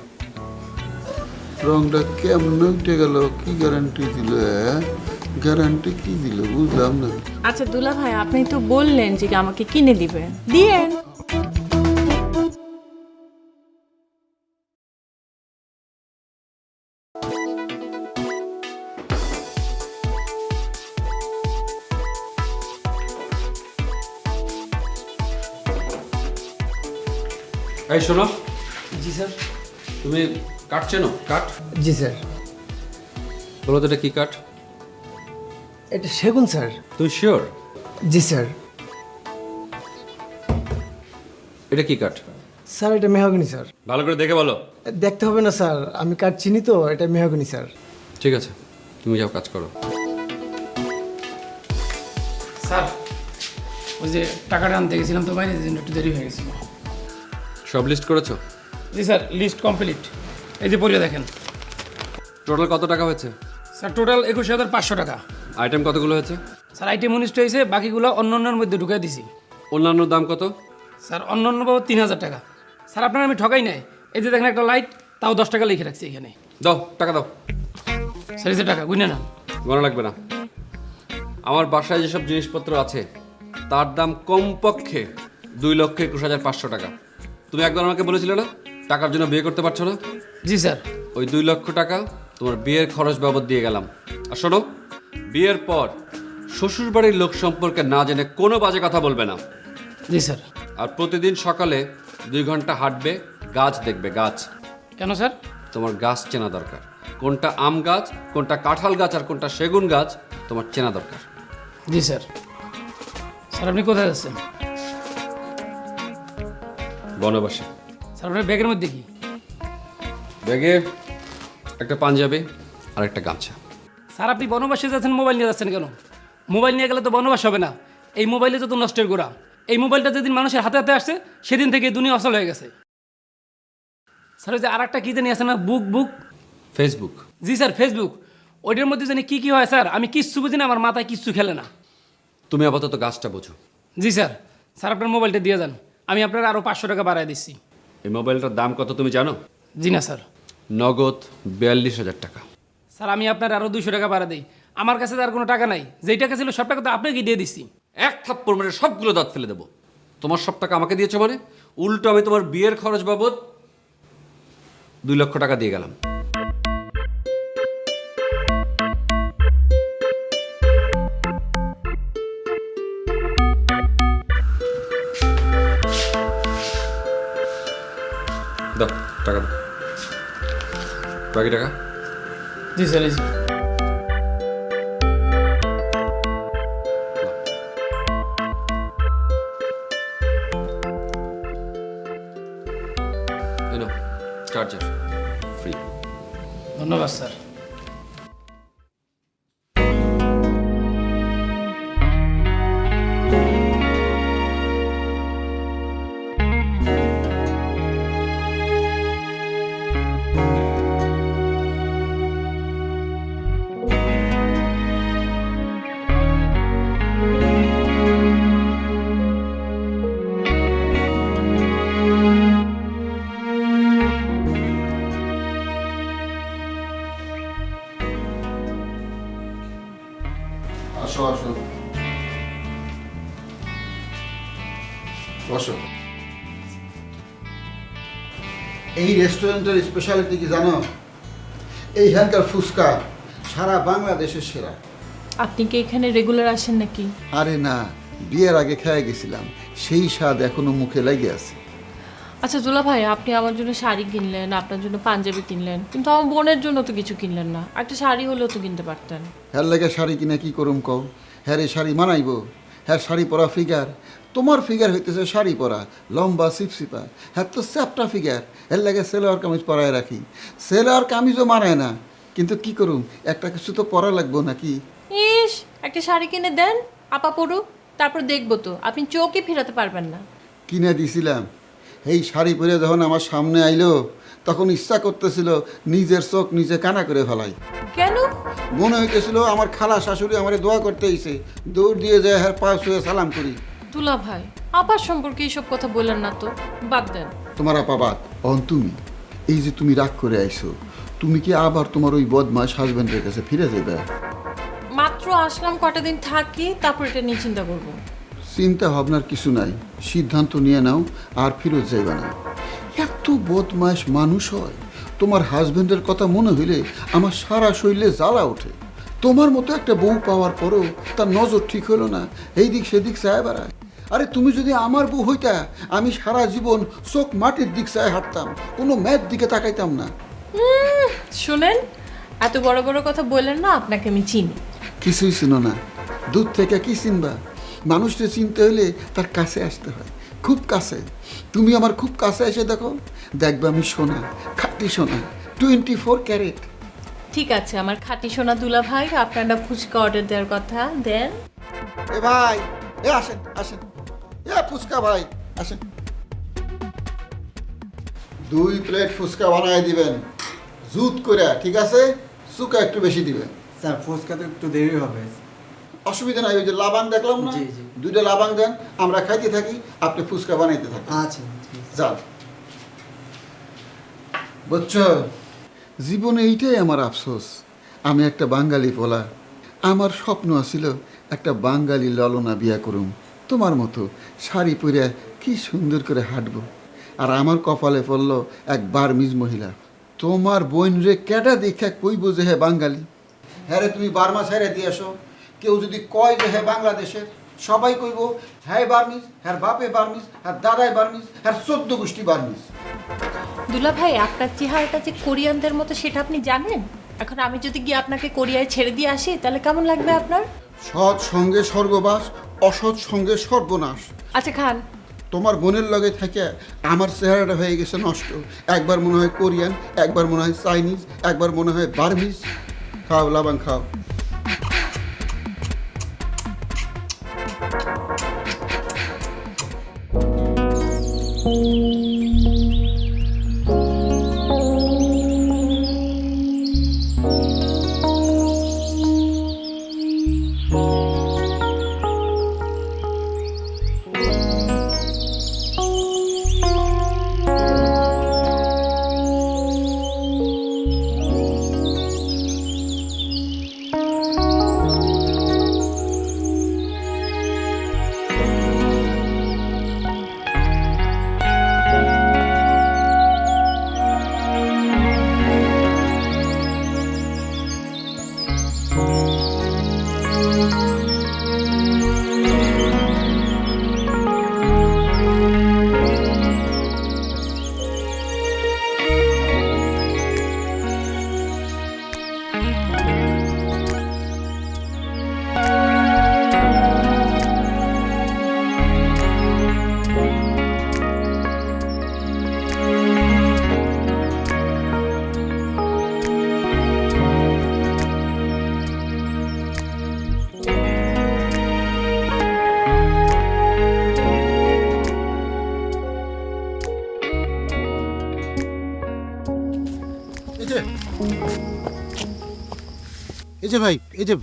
রংটা কেমন উঠে গেল? কি গ্যারান্টি দিল? গ্যারান্টি কি দিল বুঝলাম না। আচ্ছা দুলা ভাই, আপনি তো বললেন যে আমাকে কিনে দিবেন, দিয়েন। এই শোনো, জি স্যার। তুমি কাঠ চেনো? কাঠ জি স্যার। বলো তো এটা কি কাঠ? এটা সেগুন স্যার। তুমি শিওর? জি স্যার। এটা কি কাঠ? স্যার এটা মেহগনি স্যার। ভালো করে দেখে বলো। দেখতে হবে না স্যার, আমি কাঠ চিনি তো, এটা মেহগনি স্যার। ঠিক আছে, তুমি যাও কাজ করো। স্যার ওই যে টাকাটা আনতে গেছিলাম তো বাইরে, জন্য একটু দেরি হয়ে গেছিল। সব লিস্ট করেছো? জি স্যার, লিস্ট কমপ্লিট। এই যে পড়ে দেখেন। টোটাল কত টাকা হয়েছে? স্যার টোটাল 21,500 টাকা। আইটেম কতগুলো হয়েছে? স্যার আইটেম 19টা হয়েছে, বাকিগুলো অন্য অন্যের মধ্যে ঢুকাই দিছি। অন্যান্য দাম কত? স্যার অন্য অন্য পাবো 3,000 টাকা। স্যার আপনার আমি ঠকাই নাই, এই যে দেখেন একটা লাইট, তাও 10 টাকা লিখে রাখছি এখানে। দাও টাকা দাও। স্যার এই যে টাকা গুনে না। মনে লাগবে না। আমার বাসায় যেসব জিনিসপত্র আছে তার দাম কমপক্ষে 2,21,500 টাকা। তুমি একবার আমাকে বলেছিলে না টাকার জন্য বিয়ে করতে পারছো না? জি স্যার। ওই 2 লক্ষ টাকা তোমার বিয়ের খরচ বাবদ দিয়ে গেলাম। আর শোনো, বিয়ের পর শ্বশুরবাড়ির লোক সম্পর্কে না জেনে কোনো বাজে কথা বলবে না। জি স্যার। আর প্রতিদিন সকালে 2 ঘন্টা হাঁটবে, গাছ দেখবে। গাছ কেন স্যার? তোমার গাছ চেনা দরকার। কোনটা আম গাছ, কোনটা কাঁঠাল গাছ, আর কোনটা সেগুন গাছ তোমার চেনা দরকার। জি স্যার। স্যার আপনি কোথায় যাচ্ছেন? বনবাসে। স্যার আপনার ব্যাগের মধ্যে কি? ব্যাগে একটা পাঞ্জাবি আর একটা গামছা। স্যার আপনি বনবাসে যাচ্ছেন, মোবাইল নিয়ে যাচ্ছেন কেন? মোবাইল নিয়ে গেলে তো বনবাস হবে না। এই মোবাইলে যত নষ্টের গোড়া। এই মোবাইলটা যেদিন মানুষের হাতে হাতে আসছে সেদিন থেকে দুনিয়া অচল হয়ে গেছে। স্যার ওই যে আর একটা কী জানি আছে না, বুক? ফেসবুক। জি স্যার, ফেসবুক। ওইটার মধ্যে জানি কী কী হয় স্যার, আমি কিচ্ছু বুঝি না, আমার মাথায় কিচ্ছু খেলে না। তুমি আপাতত গাছটা বোঝো। জি স্যার। স্যার আপনার মোবাইলটা দিয়ে যান, আমি আপনার আরও 500 টাকা বাড়ায় দিচ্ছি। এই মোবাইলটার দাম কত তুমি জানো? জি না স্যার। নগদ 42,000 টাকা। স্যার আমি আপনার আরও 200 টাকা বাড়া দিই। আমার কাছে তো আর কোনো টাকা নাই, যেই টাকা ছিল সব টাকা তো আপনাকে দিয়ে দিচ্ছি। এক থাপ্পড় মেরে সবগুলো দাঁত ফেলে দেবো। তোমার সব টাকা আমাকে দিয়েছো মানে? উল্টো আমি তোমার বিয়ের খরচ বাবদ 2 লক্ষ টাকা দিয়ে গেলাম। দাও টাকা দাও। বাকি টাকা? জি স্যার। এই যে। Charger free. ধন্যবাদ স্যার। আসো আসো বসো। এই রেস্টুরেন্টের স্পেশালিটি কি জানো? এইখানকার ফুচকা সারা বাংলাদেশের সেরা। আপনি কি এখানে রেগুলার আসেন নাকি? আরে না, বিয়ের আগে খেয়ে গেছিলাম, সেই স্বাদ এখনো মুখে লেগে আছে। আচ্ছা দুলা ভাই, আপনি আমার জন্য শাড়ি কিনলেন, আপনার জন্য পাঞ্জাবি কিনলেন, কিন্তু আমার বোনের জন্য তো কিছু কিনলেন না। একটা শাড়ি হলেও তো কিনতে পারতেন। হ্যার লেগে শাড়ি কিনে কি করুম কও? হ্যাঁ রে শাড়ি মানাইব? হ্যাঁ শাড়ি পরা ফিগার, তোমার ফিগার হইতেছে শাড়ি পরা, লম্বা সিপসিপা। হ্যাঁ তো চ্যাপটা ফিগার, এর লাগে সেলোয়ার কামিজ পরায় রাখি। সেলোয়ার কামিজও মানায় না, কিন্তু কি করুম, একটা কিছু তো পরা লাগবো নাকি? ইস, একটা শাড়ি কিনে দেন, আপা পড়ুক, তারপর দেখবো তো আপনি চোখই ফেরাতে পারবেন না। কিনে দিছিলাম, এই শাড়ি পরে যখন আমার সামনে আইলো তখন ইচ্ছা করতেছিল নিজের চোখ নিজে কানা করে ফেলাই। কেন? মনে হইতেছিল আমার খালা শাশুড়ি আমারে দোয়া করতে আইছে, দৌড় দিয়ে যায় হ্যাঁ পা ছুঁয়ে সালাম করি। দুলা ভাই, আপার সম্পর্কে এইসব কথা বললেন না তো, বাদ দেন। তোমার আপাবাদ অন তুমি, এই যে তুমি রাগ করে আইছো, তুমি কি আবার তোমার ওই বদমাস হাজবেন্ডের কাছে ফিরে যাবে? মাত্র আসলাম, কটা দিন থাকি, তারপর এটা নিয়ে চিন্তা করবো। চিন্তা ভাবনার কিছু নাই, সিদ্ধান্ত নিয়ে নাও আর ফিরত যাইবা না। এত বদমাস মানুষ হয়? তোমার হাজবেন্ডের কথা মনে হইলে আমার সারা শরীরে জ্বালা ওঠে। তোমার মতো একটা বউ পাওয়ার পরও তার নজর ঠিক হলো না, এই দিক সেদিক চায় বেড়ায়। আরে তুমি যদি আমার বউ হইতা, আমি সারা জীবন চোখ মাটির দিক চায় হাঁটতাম, কোনো ম্যাচ দিকে তাকাইতাম না। শুনেন, এত বড় বড় কথা বললেন না, আপনাকে আমি চিনি। কিছুই চিনো না, দূর থেকে কি চিনবা? মানুষকে চিনতে হলে তার কাছে আসতে হয়, খুব কাছে। তুমি আমার খুব কাছে এসে দেখো, দেখবে আমি সোনা, খাঁটি সোনা, 24 ক্যারেট। ঠিক আছে, আমার খাঁটি সোনা দুলা ভাই, আপনারা ফুচকা অর্ডার দেওয়ার কথা দেন। এ ভাই, এ আসেন আসেন, এ ফুচকা ভাই আসেন। 2 প্লেট ফুচকা বানায় দিবেন, জুত করে, ঠিক আছে? সুকা একটু বেশি দিবেন। স্যার ফুচকা তো একটু দেরি হবে। অসুবিধা নাই, ওই যে লাবাং দেখলাম না, জি, জি। 2টা লাবাং দেন, আমরা খাইতে থাকি, আপনি ফুচকা বানাইতে থাকেন। আচ্ছা। যান। বুঝছো, জীবনে এইটাই আমার আফসোস, আমি একটা বাঙালি পোলা। আমার স্বপ্ন আছিল একটা বাঙালি ললনা বিয়া করুম, তোমার মতো শাড়ি পরে কি সুন্দর করে হাঁটবো। আর আমার কপালে পড়লো এক বার্মিজ মহিলা। তোমার বোন রে কেডা দেখা কইব যে হ্যাঁ বাঙালি? হ্যাঁ রে, তুমি বার্মা ছেড়ে দিয়ে আসো, কেউ যদি কয় যে হ্যাঁ বাংলাদেশের, সবাই কইব হ্যাঁ বার্মিজ, হ্যাঁ বাপে বার্মিজ, হ্যাঁ দাদাই বার্মিজ, হ্যাঁ 14 গোষ্ঠী বার্মিজ। দুলা ভাই, আপনার চেহারাটা যে কোরিয়ানদের মতো সেটা আপনি জানেন? এখন আমি যদি গিয়ে আপনাকে কোরিয়ায় ছেড়ে দিয়ে আসি, তাহলে কেমন লাগবে আপনার? সৎ সঙ্গে স্বর্গবাস, অসৎ সঙ্গে সর্বনাশ। আচ্ছা খান। তোমার বোনের লগে থেকে আমার চেহারাটা হয়ে গেছে নষ্ট। একবার মনে হয় কোরিয়ান, একবার মনে হয় চাইনিজ, একবার মনে হয় বার্মিজ। খাও লাবাং খাও। এই যে ভাই, এই যে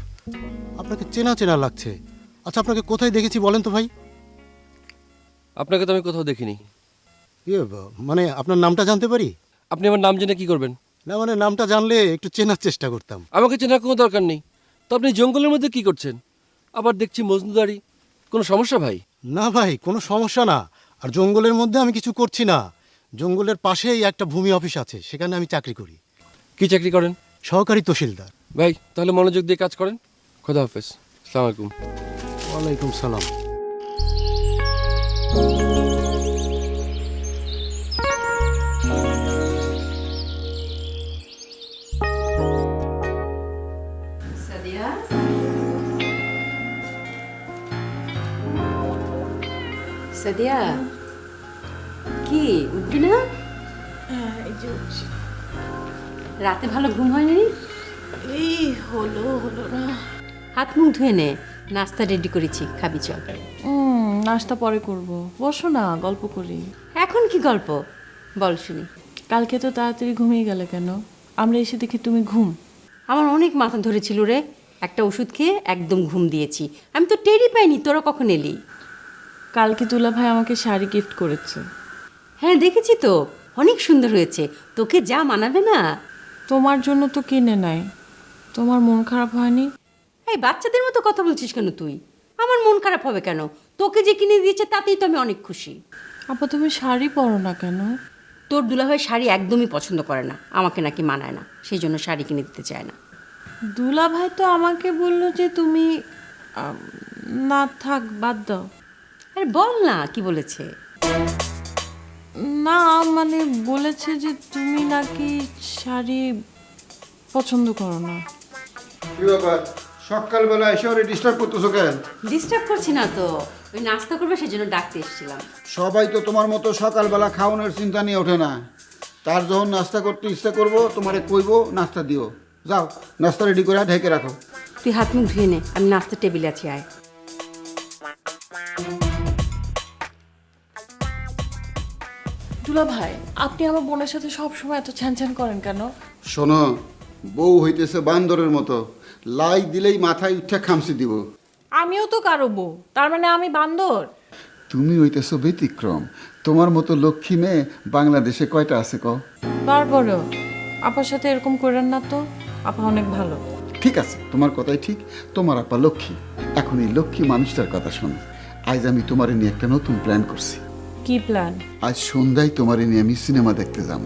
আপনাকে চেনা চেনা লাগছে। আচ্ছা, আপনাকে কোথায় দেখেছি বলেন তো ভাই? আপনাকে তো আমি কোথাও দেখিনি। মানে আপনার নামটা জানতে পারি? আপনি আমার নাম জেনে কি করবেন? না মানে নামটা জানলে একটু চেনার চেষ্টা করতাম। আমাকে চেনার কোনো দরকার নেই। তো আপনি জঙ্গলের মধ্যে কি করছেন? আবার দেখছি মজনুদারি, কোনো সমস্যা ভাই? না ভাই, কোনো সমস্যা না। আর জঙ্গলের মধ্যে আমি কিছু করছি না। জঙ্গলের পাশেই একটা ভূমি অফিস আছে, সেখানে আমি চাকরি করি। কি চাকরি করেন? সহকারী তহসিলদার। ভাই তাহলে মনোযোগ দিয়ে কাজ করেন। খোদা হাফেজ। আসসালামু আলাইকুম। ওয়ালাইকুম সালাম। সাদিয়া কি উঠবি না? এই যে উঠছি। রাতে ভালো ঘুম হয়নি? এই হলো না। হাত মুখ ধুয়ে নে, নাস্তা রেডি করেছি, খাবি চল। নাস্তা পরে করব, বসো না, গল্প করি। এখন কি গল্প বল শুনি। কালকে তো তাড়াতাড়ি ঘুমিয়ে গেলে কেন? আমরা এসে দেখি তুমি ঘুম। আমার অনেক মাথা ধরেছিল রে, একটা ওষুধ খেয়ে একদম ঘুম দিয়েছি। আমি তো টেরই পাইনি তোরা কখন এলি। কালকে দুলা ভাই আমাকে শাড়ি গিফট করেছে। হ্যাঁ দেখেছি তো, অনেক সুন্দর হয়েছে, তোকে যা মানাবে না। তোমার জন্য তো কিনে নাই, তোমার মন খারাপ হয়নি? এই বাচ্চাদের মতো কথা বলছিস কেন তুই? আমার মন খারাপ হবে কেন? তোকে যে কিনে দিয়েছে তাতেই তো আমি অনেক খুশি। আপা তুমি শাড়ি পরো না কেন? তোর দুলাভাই শাড়ি একদমই পছন্দ করে না, আমাকে নাকি মানায় না, সেই জন্য শাড়ি কিনে দিতে চায় না। দুলা ভাই তো আমাকে বললো যে তুমি না থাক, বাদ দাও। আরে বল না কি বলেছে। না মানে বলেছে যে তুমি নাকি শাড়ি পছন্দ করো না। কি ব্যাপার, সকালবেলা এসে ওরে ডিস্টার্ব করতেছো কেন? ডিস্টার্ব করছি না তো, ওই নাস্তা করবে সেই জন্য ডাকতে এসেছিলাম। সবাই তো তোমার মতো সকালবেলা খাওয়ানোর চিন্তা নিয়ে ওঠে না। তার যখন নাস্তা করতে ইচ্ছা করবো তোমারে কইবো নাস্তা দিও। যাও নাস্তা রেডি করে ঢেকে রাখো। তুই হাত মুখ ধুয়ে নে, আমি নাস্তার টেবিলে আছি, আয়। দুলা ভাই আপনি আমার বোনের সাথে সব সময় এত ছ্যান করেন কেন? শোনো, বউ হইতেছে বান্দরের মতো, লাই দিলেই মাথায় উঠা খামচি দিব। আমিও তো কারো বউ, তার মানে আমি বান্দর? তুমি হইতেছো ব্যতিক্রম। তোমার মতো লক্ষ্মী মেয়ে বাংলাদেশে কয়টা আছে কও? তারপরেও আপার সাথে এরকম করেন না তো, আপা অনেক ভালো। ঠিক আছে, তোমার কথাই ঠিক, তোমার আপা লক্ষ্মী। এখন এই লক্ষ্মী মানুষটার কথা শোনো। আজ আমি তোমারে নিয়ে একটা নতুন প্ল্যান করছি। কি প্ল্যান? আজ সন্ধ্যায় তোমারে নিয়ে আমি সিনেমা দেখতে যাব,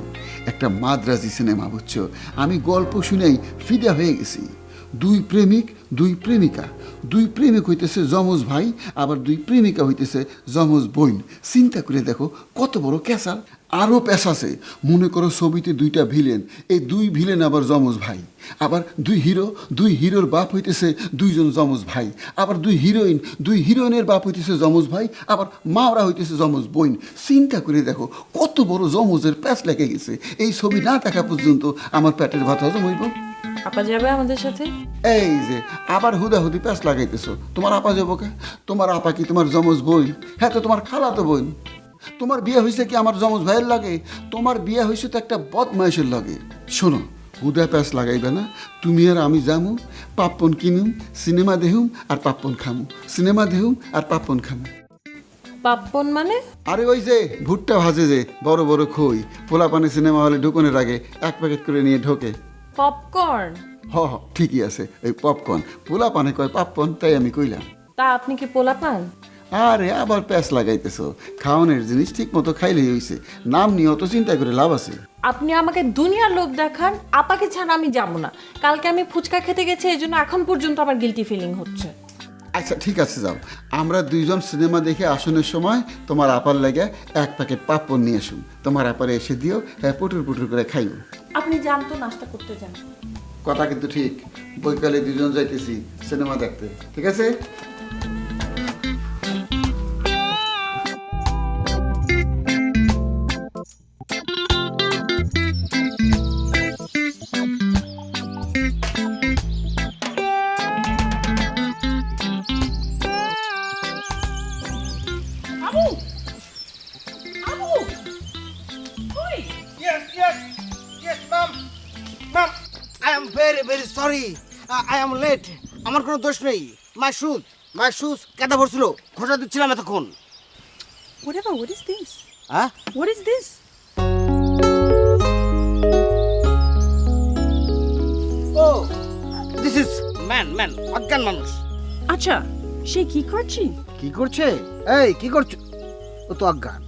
একটা মাদ্রাজি সিনেমা, বুঝছো? আমি গল্প শুনেই ফিদা হয়ে গেছি। দুই প্রেমিক দুই প্রেমিকা, দুই প্রেমিক হইতেছে যমজ ভাই, আবার দুই প্রেমিকা হইতেছে যমজ বোন। চিন্তা করে দেখো কত বড় ক্যাসাল। আরও পেশাছে, মনে করো ছবিতে দুইটা ভিলেন, এই দুই ভিলেন আবার যমজ ভাই, আবার দুই হিরো, দুই হিরোর বাপ হইতেছে দুইজন যমজ ভাই, আবার দুই হিরোইন, দুই হিরোইনের বাপ হইতেছে যমজ ভাই, আবার মাওরা হইতেছে যমজ বোন। চিন্তা করে দেখো কত বড় যমজের প্যাচ লেগে গেছে। এই ছবি না দেখা পর্যন্ত আমার পেটের ভাত হজম হইব। আপা যাবে আমাদের সাথে? এই যে আবার হুদাহুদি প্যাচ লাগাইতেছো, তোমার আপা যাবো কে? তোমার আপা কি তোমার যমজ বোন? হ্যাঁ তো তোমার খালাতো বোন। তোমার বিয়ে হয়েছে কি আমার যমজ ভাইয়ের লাগে? তোমার বিয়ে হয়েছে তো একটা বদমাইশের লাগে। শোনো, হুদা প্যাচ লাগাইবে না। তুমি আর আমি যামু, পাপ্পন কিনুম, সিনেমা দেহুম আর পাপ্পন খামু, সিনেমা দেহুম আর পাপ্পন খামু। পাপ্পন মানে? আরে ওই যে ভুট্টা ভাজে যে বড় বড় খই, পোলাপানে সিনেমা হলে ঢুকনের আগে এক প্যাকেট করে নিয়ে ঢোকে। পপকর্ন? হ হ ঠিকই আছে, ওই পপকর্ন। পোলাপানে কয় পাপ্পন, তাই আমি কইলাম। তা আপনি কি পোলা পান? আরে আবার প্যাঁচ লাগাইতেছো। খাওয়ানোর জিনিস ঠিক মতো খাইলেই হইছে, নাম নিয়ে অত চিন্তা করে লাভ আছে? আপনি আমাকে দুনিয়ার লোক দেখান, আপাকে ছাড়া আমি যাব না। কালকে আমি ফুচকা খেতে গেছি, এই জন্য এখন পর্যন্ত আমার গিলটি ফিলিং হচ্ছে। আচ্ছা ঠিক আছে, যাও। আমরা দুইজন সিনেমা দেখে আসনের সময় তোমার আপার লাগে এক প্যাকেট পাপড় নিয়ে আসুন, তোমার আপারে এসে দিও, হ্যাঁ পুটুর পুটুর করে খাইও। আপনি যান তো, নাস্তা করতে যান। কথা কিন্তু ঠিক, বৈকালে দুজন যাইতেছি সিনেমা দেখতে, ঠিক আছে? Ma'am, I am very, very sorry. I am late. আমার কোনো দোষ নেই। My shoes কেটে পড়ছিল, খোঁজা দিচ্ছিলাম এতক্ষণ। Whatever, what is this? হ্যাঁ? What is this? Oh, this is man, অজ্ঞান মানুষ। আচ্ছা, সে কি করছি? কি করছে? এই কি করছো? ও তো অজ্ঞান।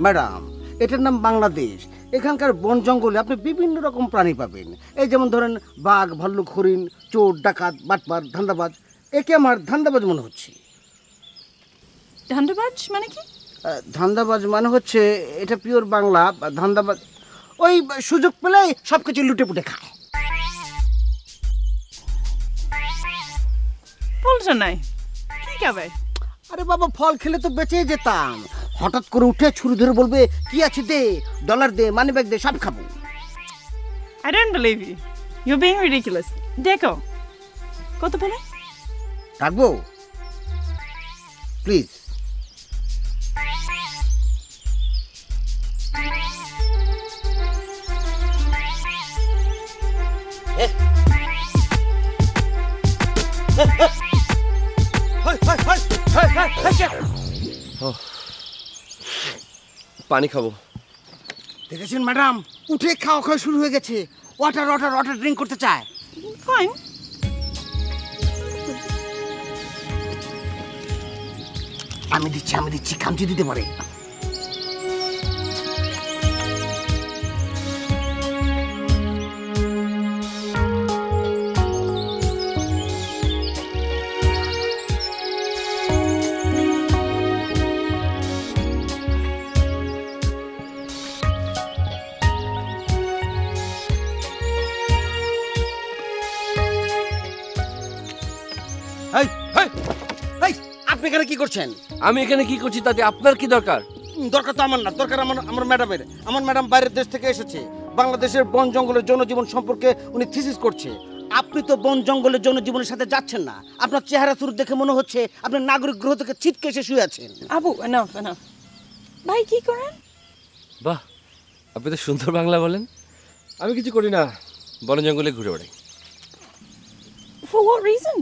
ম্যাডাম, এটার নাম বাংলাদেশ। এখানকার বন জঙ্গলে আপনি বিভিন্ন রকম প্রাণী পাবেন। এই যেমন ধরেন বাঘ, ভাল্লুক, হরিণ, চোর, ডাকাত, বাটপার, ধান্দাবাজ। একে আমার ধান্দাবাজ মনে হচ্ছে। ধান্দাবাজ মানে কি? ধান্দাবাজ মানে হচ্ছে, এটা পিওর বাংলা। ধান্দাবাজ ওই সুযোগ পেলেই সব কিছু লুটে পুটে খায়। বলছো নাই কি খাবে? আরে বাবা, ফল খেলে তো বেঁচে যেতাম। হঠাৎ করে উঠে ছুরি ধরে বলবে কি আছে দে, ডলার দে, মানি ব্যাগ দে, সব খাবো। I don't believe you. You're being ridiculous. দেখো কত বলে? রাখবো প্লিজ। পানি খাবো। দেখেছেন ম্যাডাম, উঠে খাওয়া খাওয়া শুরু হয়ে গেছে। ওয়াটার ওয়াটার ওয়াটার ড্রিঙ্ক করতে চায়। Fine. আমি দিচ্ছি, খামচি দিতে পারে। এই, এই, এই, আপনি এখানে কি করছেন? আমি এখানে কি করছি তাতে আপনার কি দরকার? দরকার তো আমার না, দরকার আমার ম্যাডামের। আমার ম্যাডাম বাইরের দেশ থেকে এসেছে, বাংলাদেশের বন জঙ্গলের জনজীবন সম্পর্কে উনি থিসিস করছে। আপনি তো বন জঙ্গলের জনজীবনের সাথে যাচ্ছেন না। আপনার চেহারা শুরু দেখে মনে হচ্ছে আপনি নাগরিক গ্রহ থেকে ছিটকে এসে শুয়ে আছেন। Abu enough enough. ভাই কি করেন? বাহ, আপনি তো সুন্দর বাংলা বলেন। আমি কিছু করি না, বন জঙ্গলে ঘুরে বেড়াই। For what reason?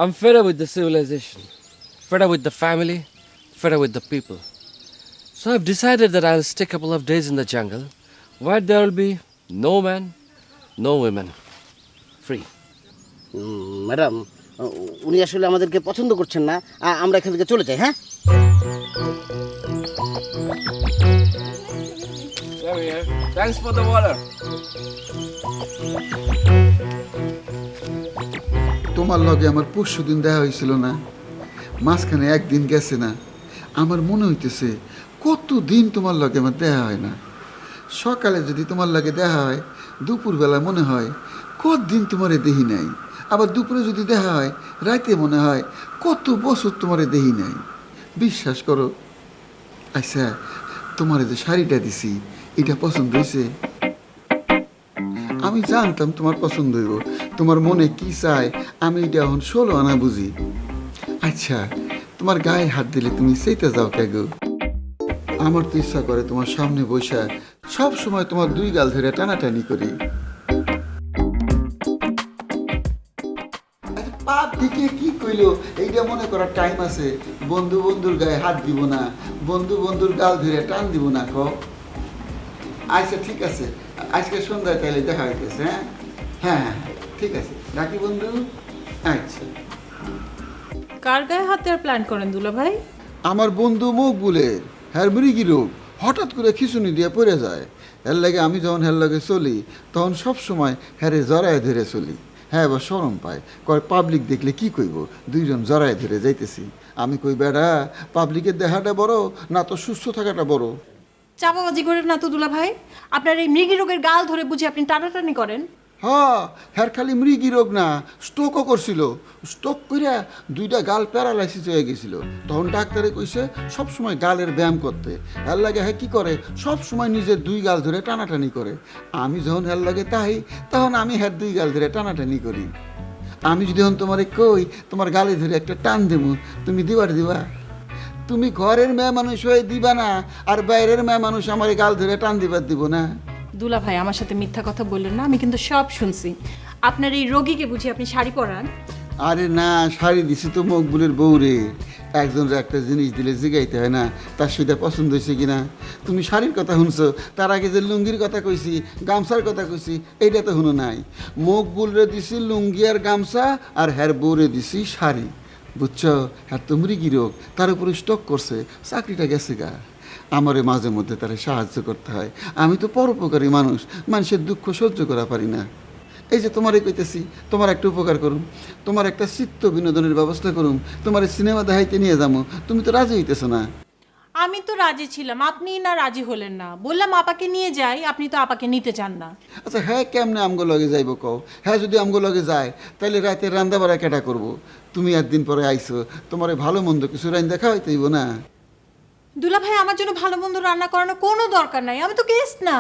I'm fed up with the civilization, fed up with the family, fed up with the people. So I've decided that I'll stay a couple of days in the jungle where there will be no man, no women, free. Madam, উনি আসলে আমাদেরকে পছন্দ করছেন না। আমরা এখান থেকে চলে যাই। হ্যাঁ, There we are. Thanks for the water. তোমার লগে আমার পরশু দিন দেখা হয়েছিল না, মাঝখানে একদিন গেছে না। আমার মনে হইতেছে কতদিন তোমার লগে আমার দেখা হয় না। সকালে যদি তোমার লগে দেখা হয়, দুপুরবেলা মনে হয় কতদিন তোমারে দেখি নাই। আবার দুপুরে যদি দেখা হয়, রাতে মনে হয় কত বছর তোমারে দেখি নাই। বিশ্বাস করো। আচ্ছা, তোমারে যে শাড়িটা দিছি এটা পছন্দ হয়েছে? আমি জানতাম তোমার পছন্দ হইব। তোমার মনে কি চায় আমি এটা এখন 16 আনা বুঝি। আচ্ছা, তোমার গায়ে হাত দিলে তুমি সেইতে যাও কে গো? আমার তো ইচ্ছা করে তোমার সামনে বসে সব সময় তোমার 2 গাল ধরে টানাটানি করি। পাপ দিকে কি কইলো এইটা মনে করার টাইম আছে? বন্ধু বন্ধুর গায়ে হাত দিব না, বন্ধু বন্ধুর গাল ধরে টান দিব না। ক আচ্ছা ঠিক আছে, আজকে সন্ধ্যায় তাহলে দেখা হইতেছে। হ্যাঁ হ্যাঁ হ্যাঁ, ঠিক আছে, রাখি বন্ধু। আচ্ছা, কার গায়ে হাত দেওয়ার প্ল্যান করেন দুলা ভাই? আমার বন্ধু মকবুলের হ্যার মৃগী রোগ হঠাৎ করে খিচুনি দিয়ে পড়ে যায়। এর লাগে আমি যখন হের লাগে চলি তখন সবসময় হ্যারে জড়ায় ধরে চলি। হ্যাঁ, এবার শরম পায়, কয় পাবলিক দেখলে কি কইব, 2 জন জড়ায় ধরে যাইতেছি। আমি কই বেড়া, পাবলিকের দেখাটা বড় না তো সুস্থ থাকাটা বড়? চাপাবাজি করেন না তো দুলা ভাই। আপনার এই মৃগী রোগের গাল ধরে বুঝি আপনি টানাটানি করেন? হ্যাঁ, হ্যার খালি মৃগী রোগ না, স্ট্রোকও করছিল। স্ট্রোক কইরা 2টা গাল প্যারালাইসিস হয়ে গেছিল। তখন ডাক্তারে কইছে সবসময় গালের ব্যায়াম করতে। এর লাগে হ্যাঁ কি করে, সবসময় নিজের 2 গাল ধরে টানাটানি করে। আমি যখন হের লাগে তাই তখন আমি হ্যার 2 গাল ধরে টানাটানি করি। আমি যদি এখন তোমারে কই তোমার গালে ধরে একটা টান দেবো, তুমি দিবা? তুমি ঘরের মেয়ে মানুষ হয়ে দিবা না, আর বাইরের মেয়ে মানুষ আমার গাল ধরে টান দিবার দিব না। দুলা ভাই আমার সাথে মিথ্যা কথা বললেন না, আমি কিন্তু সব শুনছি। আপনার এই রোগীকে বুঝি আপনি শাড়ি পরান? আরে না, শাড়ি দিছি তো মকবুলের বউরে। একজনের একটা জিনিস দিলে জিগাইতে হয় না তার সেটা পছন্দ হয়েছে কিনা। তুমি শাড়ির কথা শুনছো, তার আগে যে লুঙ্গির কথা কইছি, গামছার কথা কইছি, এইটা তো শুনো নাই। মকবুলরে দিছি লুঙ্গি আর গামছা, আর হ্যার বউরে দিছি শাড়ি। বুঝছো, হ্যার তো মৃগী রোগ, তার উপরে স্টক করছে, চাকরিটা গেছে গা। আমারে মাঝে মধ্যে তারে সাহায্য করতে হয়। আমি তো পরোপকারী মানুষ, মানুষের দুঃখ সহ্য করা পারি না। এই যে তোমারে কইতেছি, তোমার একটা উপকার করুম, তোমার একটা চিত্ত বিনোদনের ব্যবস্থা করুম, তোমার সিনেমা দেখাইতে নিয়ে যাবো, তুমি তো রাজি হইতেছো না। আমি তো রাজি ছিলাম, আপনি না রাজি হলেন না। বললাম আপাকে নিয়ে যাই, আপনি তো আপাকে নিতে চান না। আচ্ছা হ্যাঁ, কেমনে আমগো লগে যাইব কও? হ্যাঁ, যদি আমগো লগে যায় তাহলে রাতে রান্দা বাড়া কেটা করবো? তুমি একদিন পরে আইছো, তোমারে ভালো মন্দ কিছু রাইন দেখা হইতেইব না। দুলা ভাই আমার জন্য ভালো মন্দ রান্না করানোর কোনো দরকার নাই, আমি তো গেস্ট না।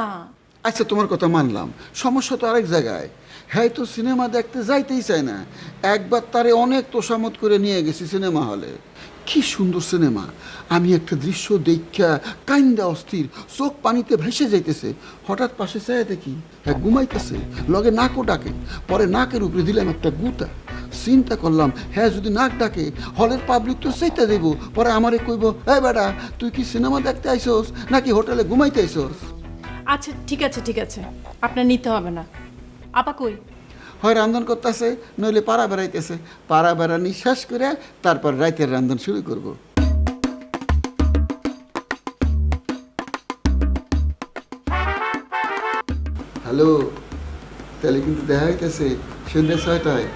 আচ্ছা তোমার কথা মানলাম, সমস্যা তো আরেক জায়গায়। হ্যাঁ তো সিনেমা দেখতে যাইতেই চায় না। একবার তারে অনেক তোষামত করে নিয়ে গেছি সিনেমা হলে, কি সুন্দর সিনেমা। আমি একটা দৃশ্য দেখা কাইন্দা অস্থির, চোখ পানিতে ভেসে যাইতেছে। হঠাৎ পাশে চায় দেখি হ্যাঁ ঘুমাইতেছে, লগে নাকও ডাকে। পরে নাকের উপরে দিলাম একটা গুতা। চিন্তা করলাম হ্যাঁ যদি নাক ডাকে হলের পাবলিক তো সেইটা দেব। পরে আমারে কইব, এই বেটা তুই কি সিনেমা দেখতে আইসোস নাকি হোটেলে ঘুমাইতে আইসোস? আচ্ছা ঠিক আছে ঠিক আছে, আপনার নিতে হবে না। আপা কই? হয় রান্ধন করতেছে, নইলে পাড়া বেড়াইতেছে। পাড়া বেড়ানি শেষ করে তারপর রাতের রান্ধন শুরু করব। হ্যালো, তাহলে কিন্তু দেখা হইতেছে সন্ধ্যে 6টায়।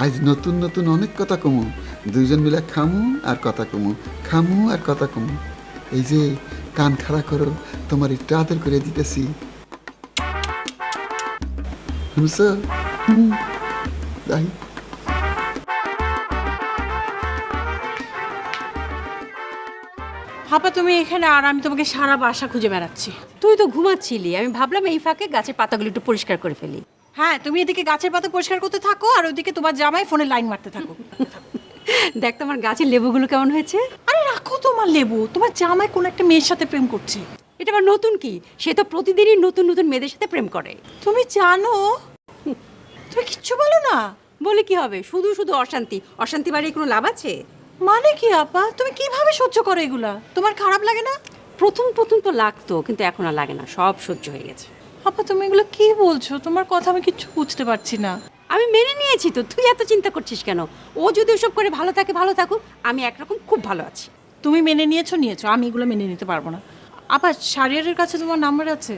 আজ নতুন নতুন অনেক কথা কমু, দুইজন মিলে খামু আর কথা কমু, খামু আর কথা কমু। এই যে কান খাড়া করো, তোমার একটু আদর করে দিতেছি। শুনছো? যাই। আপা তুমি এখানে, আর আমি তোমাকে সারা বাসা খুঁজে বেড়াচ্ছি। তুই তো ঘুমাচ্ছিলি, আমি ভাবলাম এই ফাঁকে গাছের পাতাগুলো একটু পরিষ্কার করে ফেলি। হ্যাঁ, তুমি এদিকে গাছের পাতা পরিষ্কার করতে থাকো, আর ওইদিকে তোমার জামাই ফোনে লাইন মারতে থাকো। দেখ তোমার গাছের লেবুগুলো কেমন হয়েছে। আরে রাখো তোমার লেবু, তোমার জামাই কোন একটা মেয়ের সাথে প্রেম করছে। এটা আবার নতুন কি? সে তো প্রতিদিনই নতুন নতুন মেয়েদের সাথে প্রেম করে। তুমি জানো? তুমি কিচ্ছু বলো না? বলে কি হবে, শুধু শুধু অশান্তি। অশান্তি বাড়িয়ে কোনো লাভ আছে? মানে কি আপা, তুমি কিভাবে সহ্য করো এগুলা? তোমার খারাপ লাগে না? প্রথম প্রথম তো লাগতো, কিন্তু এখন আর লাগে না, সব সহ্য হয়ে গেছে। আপা তুমি এগুলো কি বলছো? তোমার কথা আমি কিচ্ছু বুঝতে পারছি না। আমি মেনে নিয়েছি তো, তুই এত চিন্তা করছিস কেন? ও যদি ওসব করে ভালো থাকে ভালো থাকুক, আমি একরকম খুব ভালো আছি। তুমি মেনে নিয়েছো নিয়েছো, আমি এগুলো মেনে নিতে পারবো না। আপা শারিয়ারের কাছে তোমার নাম্বার আছে?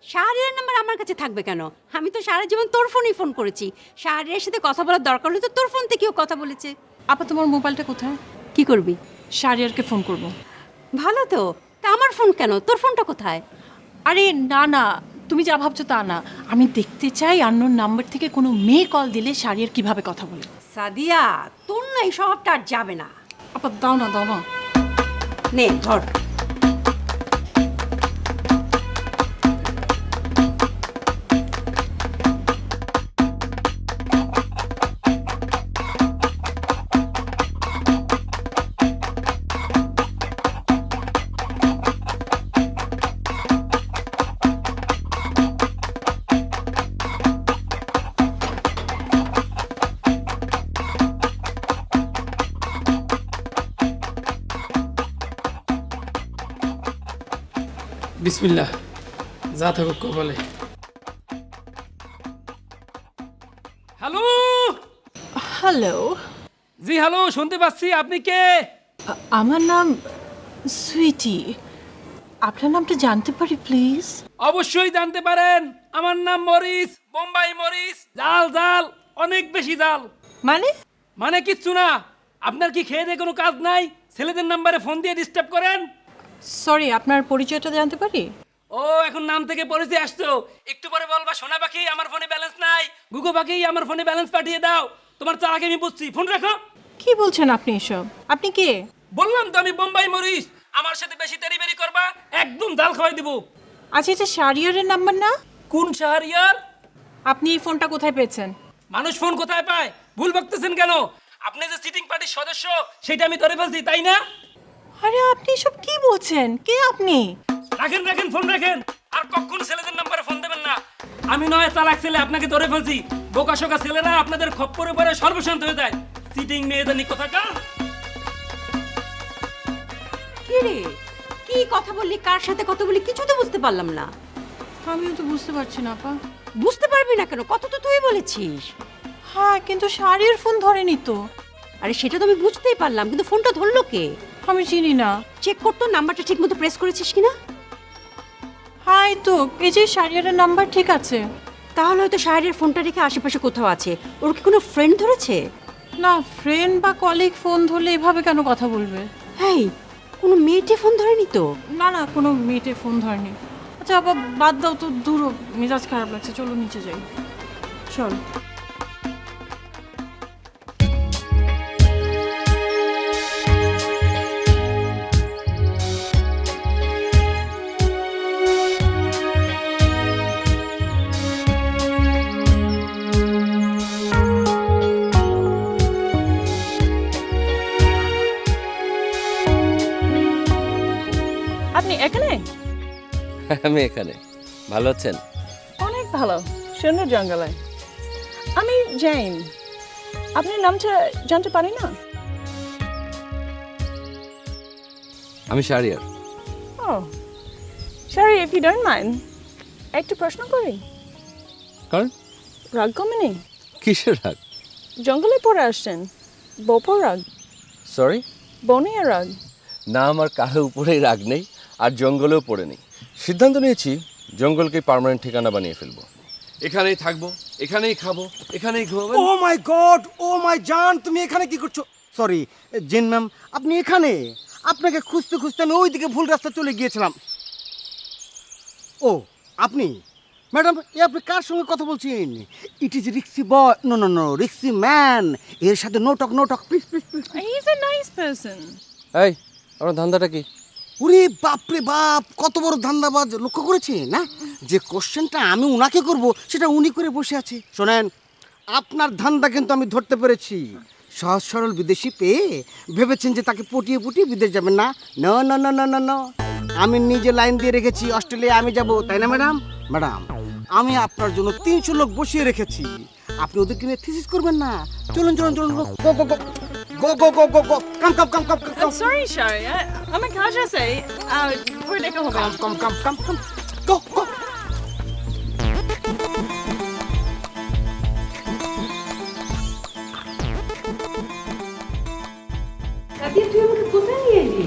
শাহরিয়ার নাম্বার আমার কাছে থাকবে কেন? আমি তো সারা জীবন তোর ফোনেই ফোন করেছি। শাহরিয়ার সাথে কথা বলার দরকার হলে তো তোর ফোন থেকেও কথা বলেছে। আপা তোমার মোবাইলটা কোথায়? কি করবি? শারিয়ারকে ফোন করব। ভালো তো, তা আমার ফোন কেন? তোর ফোনটা কোথায়? আরে না না, তুমি যা ভাবছো তা না। আমি দেখতে চাই আননোন নাম্বার থেকে কোনো মেয়ে কল দিলে শারিয়ার কিভাবে কথা বলে। সাদিয়া, তোর না এই স্বভাবটা আর যাবে না। আপা দাও না দাও না। নে ধর। বিসমিল্লাহ, যা থাকুক কপালে। হ্যালো। হ্যালো। জি হ্যালো, শুনতে পাচ্ছি। আপনি কে? আমার নাম সুইটি। আপনার নামটা জানতে পারি প্লিজ? অবশ্যই জানতে পারেন, আমার নাম মরিস, বোম্বাই মরিস। জাল জাল, অনেক বেশি জাল। মানে? মানে কিচ্ছু না। আপনার কি খেয়ে দিয়ে কোনো কাজ নাই? ছেলেদের নাম্বারে ফোন দিয়ে ডিস্টার্ব করেন। সরি, আপনার পরিচয়টা জানতে পারি? ও এখন নাম থেকে পরিচয় আসছো, একটু পরে বলবা সোনা পাখি আমার ফোনে ব্যালেন্স নাই, গুগু পাখি আমার ফোনে ব্যালেন্স পাঠিয়ে দাও। তোমার চালাকে আমি বুঝছি, ফোন রাখো। কি বলছেন আপনি এসব? আপনি কে? বললাম তো আমি বোম্বাই মরিস। আমার সাথে বেশি তেরিবেরি করবা, একদম জাল খাওয়াই দিব। আচ্ছা, এটা শারিয়ারের নাম্বার না? কোন শাহরিয়ার? আপনি এই ফোনটা কোথায় পেয়েছেন? মানুষ ফোন কোথায় পায়? ভুল ভাবতেছেন কেন? আপনি যে চিটিং পার্টির সদস্য সেটা আমি ধরে ফেলছি, তাই না? আরে আপনি এসব কি বলছেন? কে আপনি? রাখেন রাখেন, ফোন রাখেন। আর কখনো ছেলেদের নাম্বারে ফোন দেবেন না। আমি নয় চালাক ছেলে, আপনাকে ধরে ফেলছি। বোকা শোকা ছেলেরা আপনাদের খপ্পরে পরে সর্বশান্ত হয়ে যায়। চিটিং মেয়েদানি কোথাকার। কি রে, কি কথা বললি, কার সাথে কথা বললি, কিছু তো বুঝতে পারলাম না। আমিও তো বুঝতে পারছি না আপা। বুঝতে পারবি না কেন? কত তো তুই বলেছিস। হ্যাঁ, কিন্তু শাড়ির ফোন ধরেনি তো। আরে সেটা তো আমি বুঝতেই পারলাম, কিন্তু ফোনটা ধরলো কে? আমি চিনি না। চেক করতো নাম্বারটা ঠিক মতো প্রেস করেছিস কিনা। হাই তো, এই যে শাড়িয়ারের নাম্বার ঠিক আছে। তাহলে হয়তো শাহরিয়ার ফোনটা রেখে আশেপাশে কোথাও আছে। ওর কি কোনো ফ্রেন্ড ধরেছে? না, ফ্রেন্ড বা কলিগ ফোন ধরলে এভাবে কেন কথা বলবে? হ্যাঁ, কোনো মেয়েটে ফোন ধরেনি তো? না না, কোনো মেয়েটে ফোন ধরেনি। আচ্ছা আবার বাদ দাও তো, দূর, মেজাজ খারাপ লাগছে, চলো নিচে যাই। চল। আমি এখানে। ভালো আছেন? অনেক ভালো, সুন্দর জঙ্গলে। আমি জৈন, আপনার নামটা জানতে পারি না? আমি শাহরিয়ার। ও sorry, if you don't mind একটা প্রশ্ন করি। কারণ রাগ কমেনি? কিসের রাগ? জঙ্গলে পড়ে আসছেন, বপর রাগ, সরি? বনিয়া রাগ। না, আমার কারো উপরেই রাগ নেই, আর জঙ্গলেও পড়ে নেই। সিদ্ধান্ত নিয়েছি জঙ্গলকে পার্মানেন্ট ঠিকানা বানিয়ে ফেলবো। এখানেই থাকবো, এখানেই খাবো, এখানেই ঘুমাবো। ও মাই গড, ও মাই জান, তুমি এখানে কি করছো? সরি জেন ম্যাম, আপনি এখানে? আপনাকে খুঁজতে খুঁজতে আমি ওইদিকে ভুল রাস্তা চলে গিয়েছিলাম। ও আপনি? ম্যাডাম, এ আপনি কার সঙ্গে কথা বলছেন? It is রিক্সি boy, no no no, রিক্সি man. এর সাথে no talk, please please please. He is a nice person. এই, আমার ধান্দাটা কি? ওরে বাপরে বাপ, কত বড় ধান্দাবাজ, লক্ষ্য করেছি না? যে কোশ্চেনটা আমি উনাকে করব সেটা উনি করে বসে আছে। শোনেন, আপনার ধান্দা কিন্তু আমি ধরতে পেরেছি। সহজ সরল বিদেশি পেয়ে ভেবেছেন যে তাকে পটিয়ে পটিয়ে বিদেশ যাবেন না? না না না না না না, আমি নিজে লাইন দিয়ে রেখেছি, অস্ট্রেলিয়া আমি যাব, তাই না ম্যাডাম? ম্যাডাম, আমি আপনার জন্য 300 লোক বসিয়ে রেখেছি। আপনি ওদেরকে নিয়ে থিসিস করবেন না। চলুন চলুন চলুন, গো গো গো গো গো গো গো গো, কাম কাম কাম কাম কাম। সরি সরি, আমার কাজ আছে, পরে দেখা হবে। কাম কাম কাম কাম, গো গো। তুই আমাকে কোথায় নিয়ে এলি?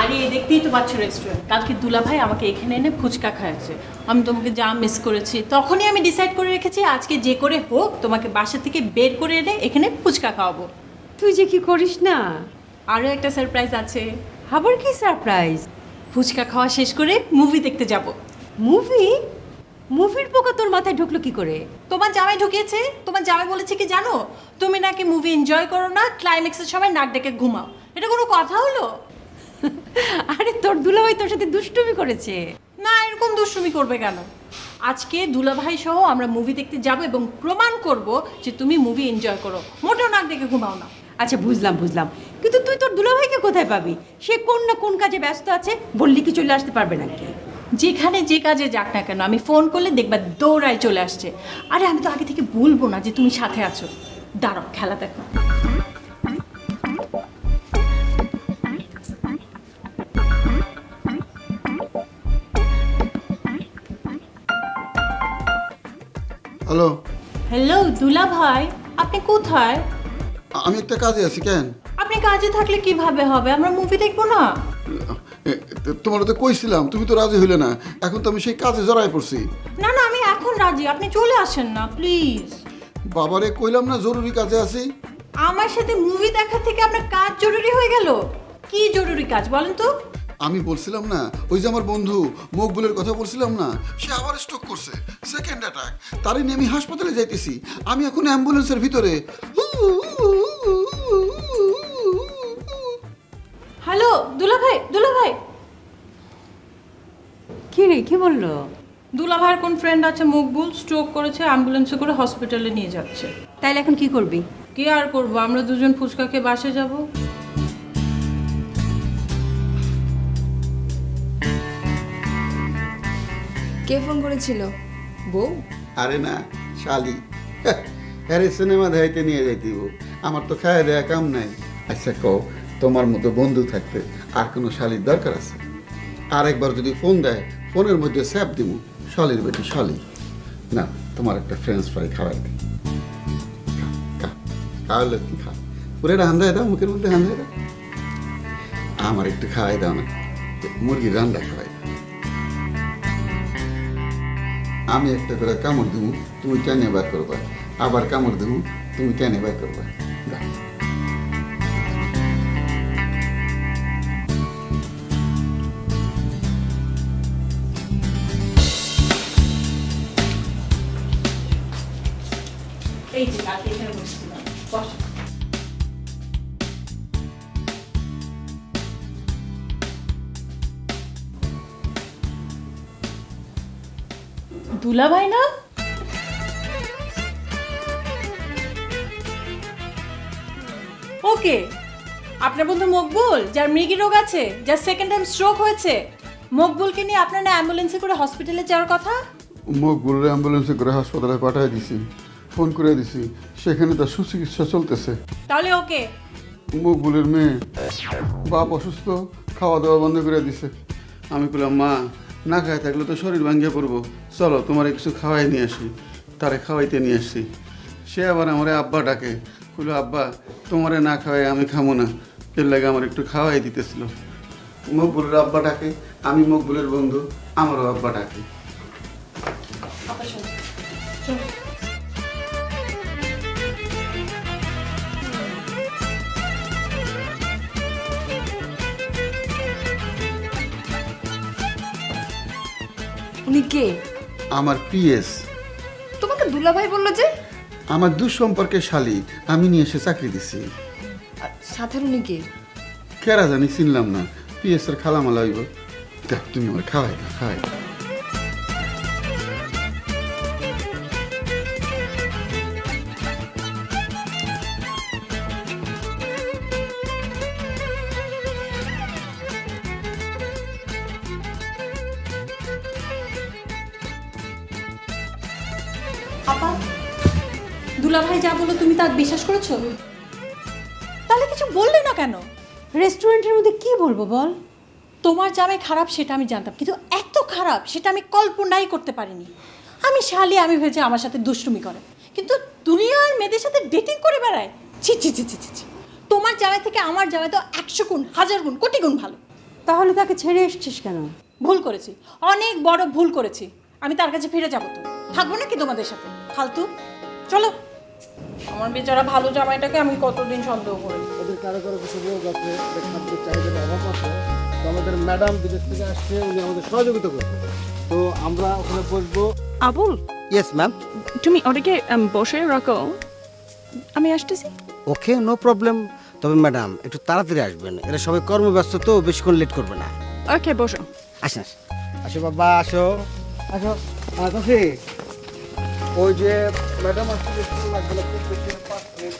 আরে দেখতেই তো পাচ্ছ রেস্টুরেন্ট। কালকে দুলা ভাই আমাকে এখানে এনে ফুচকা খাওয়াচ্ছে। আমি তোমাকে যা মিস করেছি, তখনই আমি ডিসাইড করে রেখেছি আজকে যে করে হোক তোমাকে বাসা থেকে বের করে এনে এখানে ফুচকা খাওয়াবো। তুই যে কি করিস না। আরও একটা সারপ্রাইজ আছে। আবার কি সারপ্রাইজ? ফুচকা খাওয়া শেষ করে মুভি দেখতে যাব। মুভি? মুভির পোকা তোর মাথায় ঢুকলো কি করে? তোমার জামাই ঢুকিয়েছে। তোমার জামাই বলেছে কি জানো, তুমি নাকি মুভি এনজয় করো না, ক্লাইম্যাক্সের সময় নাক ডেকে ঘুমাও। এটা কোনো কথা হলো? আরে তোর দুলাভাই তোর সাথে দুষ্টুমি করেছে। না, এরকম দুষ্টুমি করবে কেন? আজকে দুলাভাই সহ আমরা মুভি দেখতে যাব এবং প্রমাণ করব যে তুমি মুভি এনজয় করো, মোটেও নাক ডেকে ঘুমাও না। আচ্ছা বুঝলাম বুঝলাম, কিন্তু তুই তোর দুলাভাইকে কোথায় পাবি? সে কোন না কোন কাজে ব্যস্ত আছে, বললি কি চলে আসতে পারবে নাকি? যেখানে যে কাজে যাক না কেন, আমি ফোন করলে দেখবা দৌড়ায় চলে আসছে। আরে আমি তো আগে থেকে বলবো না যে তুমি সাথে আছো। দাঁড়াও, খেলা দেখো। হ্যালো, হ্যালো দুলা ভাই, আপনি কোথায়? আমি একটা কাজে আছি। কেন? আপনি কাজে থাকলে কিভাবে হবে? আমরা মুভি দেখবো না? তোমার তো কইছিলাম, তুমি তো রাজি হইলে না। এখন তো আমি সেই কাজে জড়াই পড়ছি। না না, আমি এখন রাজি, আপনি চলে আসেন না প্লিজ। বাবারে কইলাম না জরুরি কাজে আছি। আমার সাথে মুভি দেখার থেকে আপনার কাজ জরুরি হয়ে গেল? কি জরুরি কাজ বলেন তো? আমি বলছিলাম না, ওই যে আমার বন্ধু মকবুলের কথা বলছিলাম না, সে আবার স্ট্রোক করছে, সেকেন্ড অ্যাটাক। তারই নিয়ে আমি হাসপাতালে যাইতেছি। আমি এখন অ্যাম্বুলেন্সের ভিতরে। হ্যালো দুলা ভাই, দুলা ভাই। কি রে, কি বললো? দুলা ভাইয়ের কোন ফ্রেন্ড আছে মকবুল, স্ট্রোক করেছে, অ্যাম্বুলেন্সে করে হসপিটালে নিয়ে যাচ্ছে। তাইলে এখন কি করবি? কি আর করবো, আমরা দুজন ফুচকা খেয়ে বাসে যাব। কে ফোন করেছিল? বউ? আরে না, শালি। হ্যাঁ, সিনেমা দেখাইতে নিয়ে যাইতেইব। আমার তো খায় দেয়া কাম নাই। আচ্ছা কও, তোমার মতো বন্ধু থাকতে আর কোনো শালির দরকার আছে? আর একবার যদি ফোন দেয়, ফোনের মধ্যে স্যাপ দিব, শালির বেটি শালি। না, তোমার একটা ফ্রেঞ্চ ফ্রাই খাওয়াই দিই। খাওয়ালে কি খা, পুরো রান্ধায় দাও, মুখের মধ্যে রান্ধায় দাও। আমার একটু খাওয়াই দাও না, মুরগির রান্না খাওয়াই। আমি একটা করে কামড় দেবো, তুমি টেনে বার করবা, আবার কামড় দেবো, তুমি টেনে বার করবা। দাও। এই যে কালকে এখানে বসছিলাম, বসো। দুলা ভাই না? ওকে, আপনার বন্ধু মকবুল, যার মৃগী রোগ আছে, যার সেকেন্ড টাইম স্ট্রোক হয়েছে। মকবুলকে নিয়ে আপনার না অ্যাম্বুলেন্সে করে হসপিটালে যাওয়ার কথা? মকবুলের অ্যাম্বুলেন্সে করে হাসপাতালে পাঠিয়ে দিছি, ফোন করে দিছি, সেখানে তার সুচিকিৎসা চলতেছে। তাহলে ওকে মকবুলের মেয়ে বাপ অসুস্থ, খাওয়া দাওয়া বন্ধ করে দিছে। আমি বললাম মা, না খাই থাকলে তো শরীর ভাঙ্গিয়ে পড়বো, চলো তোমার কিছু খাওয়াই নিয়ে আসি। তারে খাওয়াইতে নিয়ে আসছি। সে আবার আমার আব্বা ডাকে, বললো আব্বা তোমারে না খাওয়াই আমি খামো না, এর লাগে আমার একটু খাওয়াই দিতেছিল। মকবুলের আব্বা ডাকে, আমি মকবুলের বন্ধু, আমারও আব্বা ডাকে। উনি কে? আমার পিএস, তোমাকে দুলাভাই বললো যে? আমার দুঃসম্পর্কের শালি, আমি নিয়ে এসে চাকরি দিছি। সাথের উনি কে? কেরা জানি চিনলাম না, পিএস এর খালামালা হইব। দেখ তুমি আমার খাওয়াই না, খাওয়াই না। আপা, দুলাভাই যা বললো তুমি তার বিশ্বাস করেছো? তাহলে কিছু বললে না কেন? রেস্টুরেন্টের মধ্যে কি বলবো বল? তোমার জামাই খারাপ সেটা আমি জানতাম, কিন্তু এত খারাপ সেটা আমি কল্পনাই করতে পারিনি। আমি শালি, আমি ভেবেছি আমার সাথে দুষ্টুমি করে, কিন্তু দুনিয়ার মেয়েদের সাথে ডেটিং করে বেড়ায়। ছি ছি ছি ছি ছি ছি। তোমার জামাই থেকে আমার জামাই তো 100 গুণ, 1000 গুণ, কোটি গুণ ভালো। তাহলে তাকে ছেড়ে এসছিস কেন? ভুল করেছি, অনেক বড় ভুল করেছি। আমি তার কাছে ফিরে যাবো, তো থাকবো নাকি তোমাদের সাথে ফালতু? চলো। আমার বেচারা ভালো জামাইটাকে আমি কতদিন সন্দেহ করি। ওদের কারো কারো কিছু রোগ আছে, ওদের খাদ্যের চাহিদার অভাব আছে, তো আমাদের ম্যাডাম বিদেশ থেকে আসছে, উনি আমাদের সহযোগিতা করবে। তো আমরা ওখানে বসবো। Abul, yes ma'am. তুমি ওটাকে বসে রাখো, আমি আসতেছি। ওকে, নো প্রবলেম। তবে ম্যাডাম একটু তাড়াতাড়ি আসবেন, এরা সবাই কর্মব্যস্ত তো, বেশিক্ষণ লেট করবে না। ওকে, বসো। আসেন আসো বাবা, আসো আসো। কাছে ওই যে ম্যাডাম আসতে বেশি লাগবে না, খুব বেশি না, 5 minute.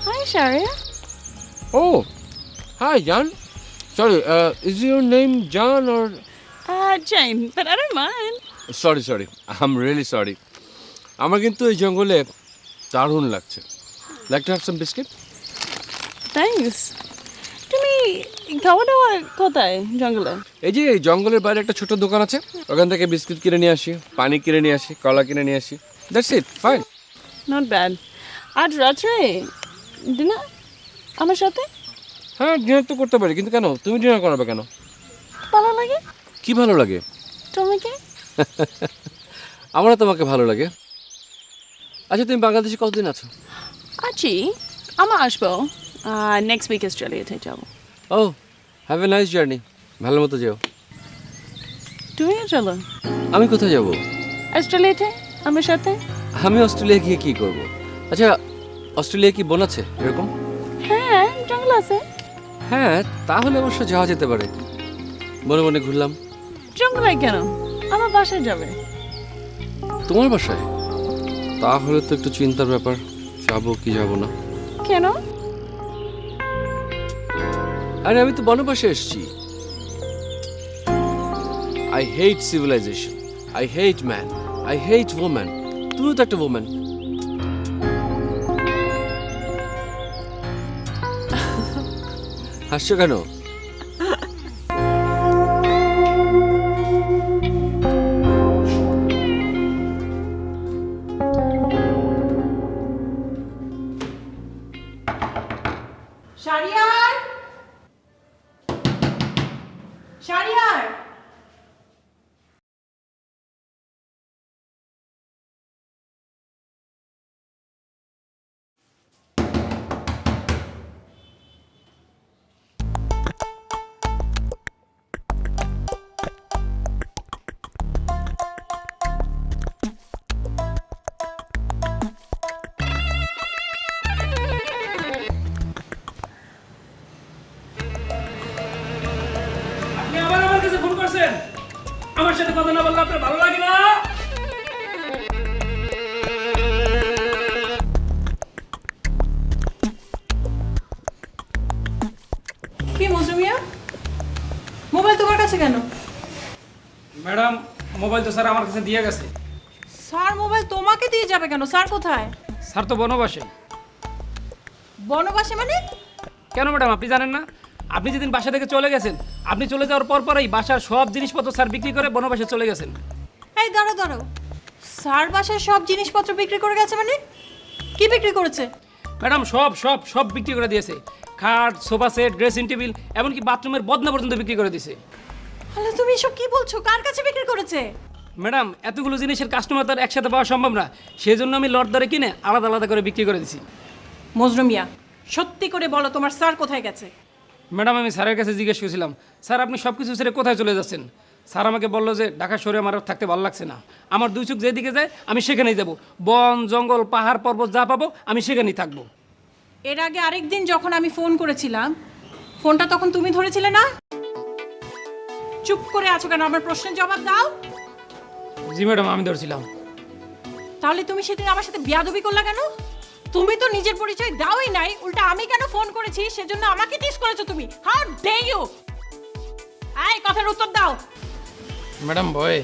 Hi, Sharia. Oh, hi, John. Sorry, is your name John or? Jane, but I don't mind. Sorry. I'm really sorry. আমার কিন্তু এই জঙ্গলে দারুণ লাগছে। Like to have some biscuit? Thanks. তুমি খাওয়া দাওয়া কোথায় জঙ্গলে? এই যে এই জঙ্গলের বাইরে একটা ছোট দোকান আছে, ওখান থেকে বিস্কিট কিনে নিয়ে আসি, পানি কিনে নিয়ে আসি, কলা কিনে নিয়ে আসি। That's it, fine. Not bad. আজ রাত্রে ডিনার আমার সাথে? হ্যাঁ, ডিনার তো করতে পারি, কিন্তু কেন তুমি ডিনার করাবে কেন? ভালো লাগে? কি ভালো লাগে? তোমাকে? আমারও তোমাকে ভালো লাগে। আচ্ছা, তুমি বাংলাদেশে কতদিন আছো? আছি, আমার আসবো নেক্সট উইক অস্ট্রেলিয়াতে যাবো। ও, হ্যাভ এ নাইস জার্নি, ভালো মতো যেও। তুমিও চলো। আমি কোথায় যাব? অস্ট্রেলিয়াতে আমার সাথে। আমি অস্ট্রেলিয়া গিয়ে কি করব? আচ্ছা, অস্ট্রেলিয়া কি বন আছে এরকম? হ্যাঁ, জঙ্গল আছে। হ্যাঁ, তাহলে অবশ্য যাওয়া যেতে পারে। বনে বনে ঘুরলাম। জঙ্গলে কেন? আমার বাসায় যাবে। তোমার বাসায়? তাহলে তো একটু চিন্তার ব্যাপার, যাবো কি যাবো না। কেন? আরে আমি তো বনবাসে এসেছি। I hate civilization, I hate man, I hate woman. তুমিও তো একটা ওম্যান। হাসছো কেন? শারিয়ার, শারিয়ার। আপনি আবার আমার কাছে ফোন কি মজুমিয়া, মোবাইল তোমার কাছে কেন? ম্যাডাম মোবাইল তো স্যার আমার কাছে দিয়ে গেছে। স্যার মোবাইল তোমাকে দিয়ে যাবে কেন? স্যার কোথায়? স্যার তো বনবাসে। বনবাসে মানে? কেন ম্যাডাম আপনি জানেন না? আপনি যেদিন বাসা থেকে চলে গেছেন, আপনি চলে যাওয়ার পরই বাসার সব জিনিসপত্র স্যার বিক্রি করে বনবাসে চলে গেছেন। এই দাঁড়াও দাঁড়াও, স্যার বাসায় সব জিনিসপত্র বিক্রি করে গেছে মানে? কি বিক্রি করেছে? ম্যাডাম সব সব সব বিক্রি করে দিয়েছে। খাট, সোফা সেট, ড্রেসিং টেবিল, এমনকি বাথরুমের বদনা পর্যন্ত বিক্রি করে দিয়েছে। আরে তুমি এসব কি বলছো? কার কাছে বিক্রি করেছে? ম্যাডাম এতগুলো জিনিসের কাস্টমার তো আর একসাথে পাওয়া সম্ভব না, সেই জন্য আমি লট দরে কিনে আলাদা আলাদা করে বিক্রি করে দিছি। মজনু মিয়া, সত্যি করে বলো তোমার স্যার কোথায় গেছে? ম্যাডাম আমি স্যারের কাছে জিজ্ঞেস করেছিলাম, স্যার আপনি সব কিছু ছেড়ে কোথায় চলে যাচ্ছেন? স্যার আমাকে বললো যে ঢাকা শহরে আমার আর থাকতে ভালো লাগছে না, আমার দুই চোখ যেদিকে যায় আমি সেখানেই যাব, বন জঙ্গল পাহাড় পর্বত যা পাবো আমি সেখানেই থাকবো। এর আগে আরেকদিন যখন আমি ফোন করেছিলাম, ফোনটা তখন তুমি ধরেছিলে না? চুপ করে আছো কেন? আমার প্রশ্নের জবাব দাও। জি ম্যাডাম আমি ধরছিলাম। তাহলে তুমি সেদিন আমার সাথে বিয়াদবি করলা কেন? তুমি তো নিজের পরিচয় দাওই নাই, উল্টা আমি কেন ফোন করেছি সেজন্য আমাকে টিস করেছো তুমি। How dare you! এই কথার উত্তর দাও। ম্যাডাম ভয়।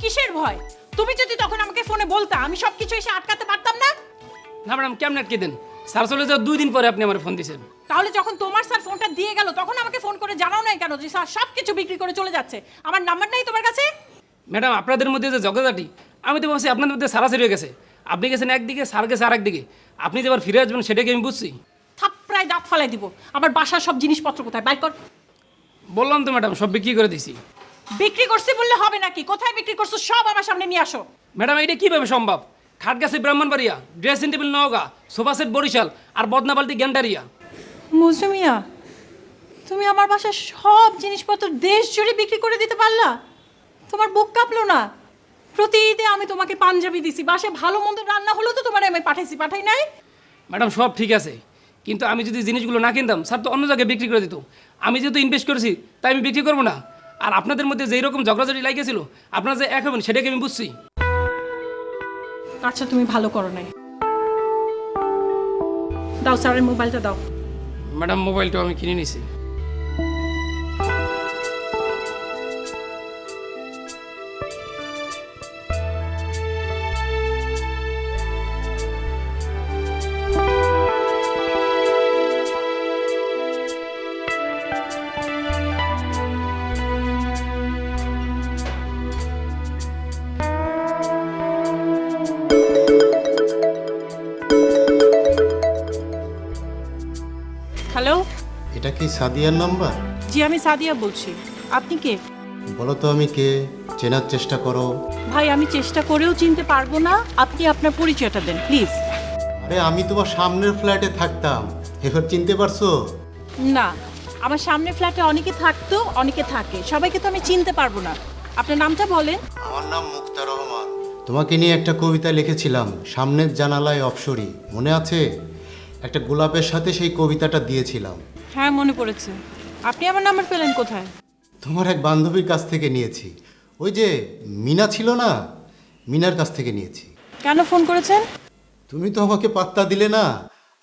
কিসের ভয়? তুমি যদি তখন আমাকে ফোনে বলতা, আমি সবকিছু এসে আটকাতে পারতাম না? না ম্যাডাম কেমন আটকে দেন? স্যার চলে যাওয়ার 2 দিন পরে আপনি আমার ফোন দিয়েছেন। তাহলে যখন তোমার স্যার ফোনটা দিয়ে গেল তখন আমাকে ফোন করে জানাও নাই কেন যে স্যার সবকিছু বিক্রি করে চলে যাচ্ছে? আমার নাম্বার নাই তোমার কাছে? ম্যাডাম আপনাদের মধ্যে যে ঝগড়াঝাটি, আমি তো ভাবছি আপনাদের মধ্যে সারাসারি হয়ে গেছে। আপনি গেছেন একদিকে, স্যার গেছে আর একদিকে। আপনি যে আবার ফিরে আসবেন সেটাকে আমি বুঝছি। থাপ্পড়ায় দাঁত ফালাই দিব। আমার বাসার সব জিনিসপত্র কোথায়? বাইর কর। বললাম তো ম্যাডাম সব বিক্রি করে দিছি। বিক্রি করছি বললে হবে নাকি? কোথায় বিক্রি করছো সব আমার সামনে নিয়ে আসো। ম্যাডাম এটা কীভাবে সম্ভব? খাট গেছে Brahmanbaria, dressing table Naogaon, sofa set Barishal, আর বদনা বালতি গ্যান্ডারিয়া। মজনু মিয়া, তুমি আমার বাসার সব জিনিসপত্র দেশ জুড়ে বিক্রি করে দিতে পারলা? তোমার বুক কাঁপলো না? প্রতি ঈদে আমি তোমাকে পাঞ্জাবি দিছি, বাসায় ভালো মন্দ রান্না হলো তো তোমার আমি পাঠাই নাই? ম্যাডাম সব ঠিক আছে, কিন্তু আমি যদি জিনিসগুলো না কিনতাম স্যার তো অন্য জায়গায় বিক্রি করে দিত। আমি যেহেতু ইনভেস্ট করেছি তাই আমি বিক্রি করবো না। আর আপনাদের মধ্যে যেই রকম ঝগড়াঝাটি লাগিয়েছিল, আপনারা যে এক হবেন সেটাকে আমি বুঝছি। আচ্ছা তুমি ভালো করো নাই। দাও স্যারের মোবাইলটা দাও। ম্যাডাম মোবাইলটাও আমি কিনে নিছি। হ্যালো, এটা কি সাদিয়ার নাম্বার? জি আমি সাদিয়া বলছি। আপনি কে? বলো তো আমি কে, চেনার চেষ্টা করো। ভাই আমি চেষ্টা করেও চিনতে পারবো না, আপনি আপনার পরিচয়টা দেন প্লিজ। আরে আমি তোমার সামনের ফ্ল্যাটে থাকতাম, এবার চিনতে পারছো? না, আমার সামনে ফ্ল্যাটে অনেকে থাকতো, অনেকে থাকে, সবাইকে তো আমি চিনতে পারবো না। আপনার নামটা বলেন। আমার নাম মুক্তা রহমান। তোমাকে নিয়ে একটা কবিতা লিখেছিলাম, সামনের জানালায় অপসরি, মনে আছে? একটা গোলাপের সাথে সেই কবিতাটা দিয়েছিলাম। হ্যাঁ মনে পড়েছে। আপনি আমার নাম্বার পেলেন কোথায়? তোমার এক বান্ধবীর কাছ থেকে নিয়েছি, ওই যে মিনা ছিল না, মিনার কাছ থেকে নিয়েছি। কেন ফোন করেছেন? তুমি তো আমাকে পাত্তা দিলে না,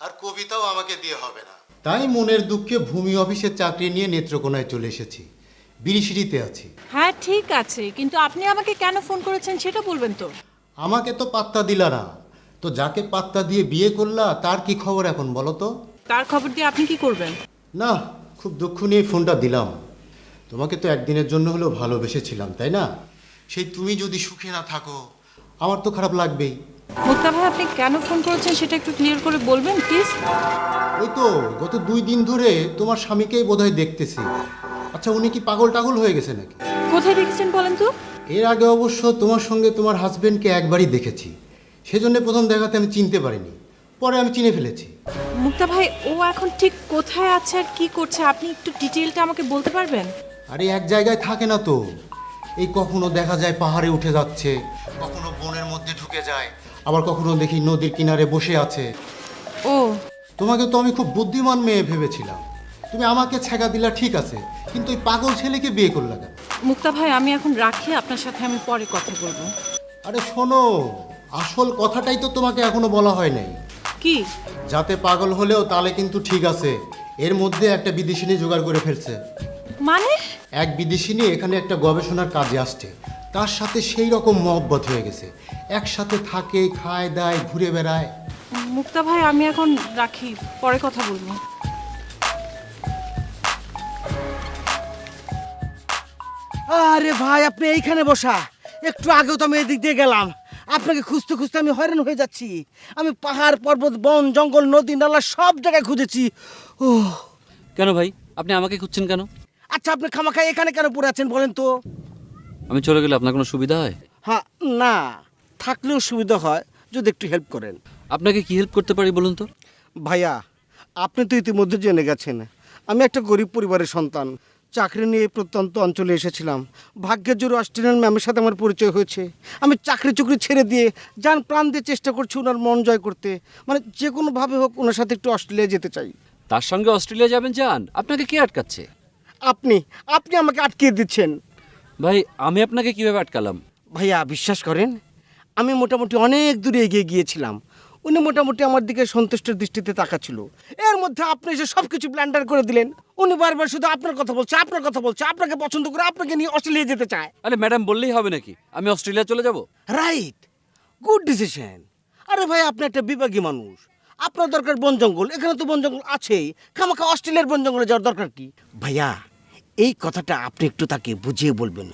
আর কবিতাও আমাকে দিয়ে হবে না, তাই মনের দুঃখে ভূমি অফিসের চাকরি নিয়ে নেত্রকোনায় চলে এসেছি, বিরিশিরিতে আছি। হ্যাঁ ঠিক আছে, কিন্তু আপনি আমাকে কেন ফোন করেছেন সেটা বলবেন তো। আমাকে তো পাত্তা দিলা না, তো যাকে পাত্তা দিয়ে বিয়ে করলা তার কি খবর এখন বলো তো? তার খবর দিয়ে আপনি কি করবেন? না, খুব দুঃখ নিয়ে ফোনটা দিলাম। তোমাকে তো একদিনের জন্য হলেও ভালোবেসেছিলাম, তাই না? সেই তুমি যদি সুখে না থাকো আমার তো খারাপ লাগবেই। মুক্তা ভাই আপনি কেন ফোন করেছেন সেটা একটু ক্লিয়ার করে বলবেন প্লিজ। ওই তো গত 2 দিন ধরে তোমার স্বামীকেই বোধহয় দেখতেছি। আচ্ছা উনি কি পাগল টাগল হয়ে গেছে নাকি? কোথায় দেখেছেন বলেন তো? এর আগে অবশ্য তোমার সঙ্গে তোমার হাজবেন্ডকে একবারই দেখেছি, সেজন্য প্রথম দেখাতে আমি চিনতে পারিনি, পরে আমি চিনে ফেলেছি। মুক্তা ভাই ও এখন ঠিক কোথায় আছে আর কি করছে আপনি একটু ডিটেইলটা আমাকে বলতে পারবেন? আরে এক জায়গায় থাকে না তো, এই কখনো দেখা যায় পাহাড়ে উঠে যাচ্ছে, কখনো বনের মধ্যে ঢুকে যায়, আবার কখনো দেখি নদীর কিনারে বসে আছে। ও, তোমাকে তো আমি খুব বুদ্ধিমান মেয়ে ভেবেছিলাম, তুমি আমাকে ছেঁকা দিলা ঠিক আছে, কিন্তু ওই পাগল ছেলেকে বিয়ে করলা কেন? মুক্তা ভাই আমি এখন রাখি, আপনার সাথে আমি পরে কথা বলবো। আরে শোনো, আসল কথাটাই তো তোমাকে এখনো বলা হয় নাই। কি? যাতে পাগল হলেও তাহলে কিন্তু ঠিক আছে, এর মধ্যে একটা বিদেশিনী জোগাড় করে ফেলছে। মানে এক বিদেশিনী এখানে একটা গবেষণার কাজে আসছে, তার সাথে সেই রকম মহব্বত হয়ে গেছে, একসাথে থাকে, খায় দায়, ঘুরে বেড়ায়। মুক্তা ভাই, আমি এখন রাখি, পরে কথা বলবো। আরে ভাই, আপনি এইখানে বসা, একটু আগেও তো আমি এদিক দিয়ে গেলাম, আপনাকে খুঁজতে খুঁজতে আমি হয়রান হয়ে যাচ্ছি। আমি পাহাড় পর্বত বন জঙ্গল নদী নালা সব জায়গায় খুঁজেছি। ও কেন ভাই, আপনি আমাকে খুঁজছেন কেন? আচ্ছা, আপনি খামাখাই এখানে কেন পড়ে আছেন বলেন তো? আমি চলে গেলে আপনার কোনো সুবিধা হয়? হ্যাঁ, না থাকলেও সুবিধা হয় যদি একটু হেল্প করেন। আপনাকে কি হেল্প করতে পারি বলুন তো? ভাইয়া, আপনি তো ইতিমধ্যে জেনে গেছেন আমি একটা গরিব পরিবারের সন্তান। চাকরি নিয়ে এই প্রত্যন্ত অঞ্চলে এসেছিলাম। ভাগ্যের জোরে অস্ট্রেলিয়ান ম্যামের সাথে আমার পরিচয় হয়েছে। আমি চাকরি ছেড়ে দিয়ে যান প্রাণ দিয়ে চেষ্টা করছি ওনার মন জয় করতে, মানে যে কোনোভাবে হোক ওনার সাথে একটু অস্ট্রেলিয়া যেতে চাই। তার সঙ্গে অস্ট্রেলিয়া যাবেন? যান, আপনাকে কে আটকাচ্ছে? আপনি আপনি আমাকে আটকিয়ে দিচ্ছেন। ভাই, আমি আপনাকে কিভাবে আটকালাম? ভাইয়া, বিশ্বাস করেন, আমি মোটামুটি অনেক দূরে এগিয়ে গিয়েছিলাম। উনি মোটামুটি আমার দিকে সন্তুষ্টের দৃষ্টিতে তাকাচ্ছিল। এর মধ্যে আপনি এসে সব কিছু ব্ল্যান্ডার করে দিলেন। উনি বারবার শুধু আপনার কথা বলছে, আপনাকে পছন্দ করে আপনাকে নিয়ে অস্ট্রেলিয়া যেতে চায়। আরে ম্যাডাম, বললেই হবে নাকি আমি অস্ট্রেলিয়া চলে যাব? Right, good decision. আরে ভাই, আপনি একটা বিভাগী মানুষ, আপনার দরকার বন জঙ্গল, এখানে তো বন জঙ্গল আছেই, খামাখা অস্ট্রেলিয়ার বন জঙ্গলে যাওয়ার দরকার কি? ভাইয়া, এই কথাটা আপনি একটু তাকে বুঝিয়ে বলবেন।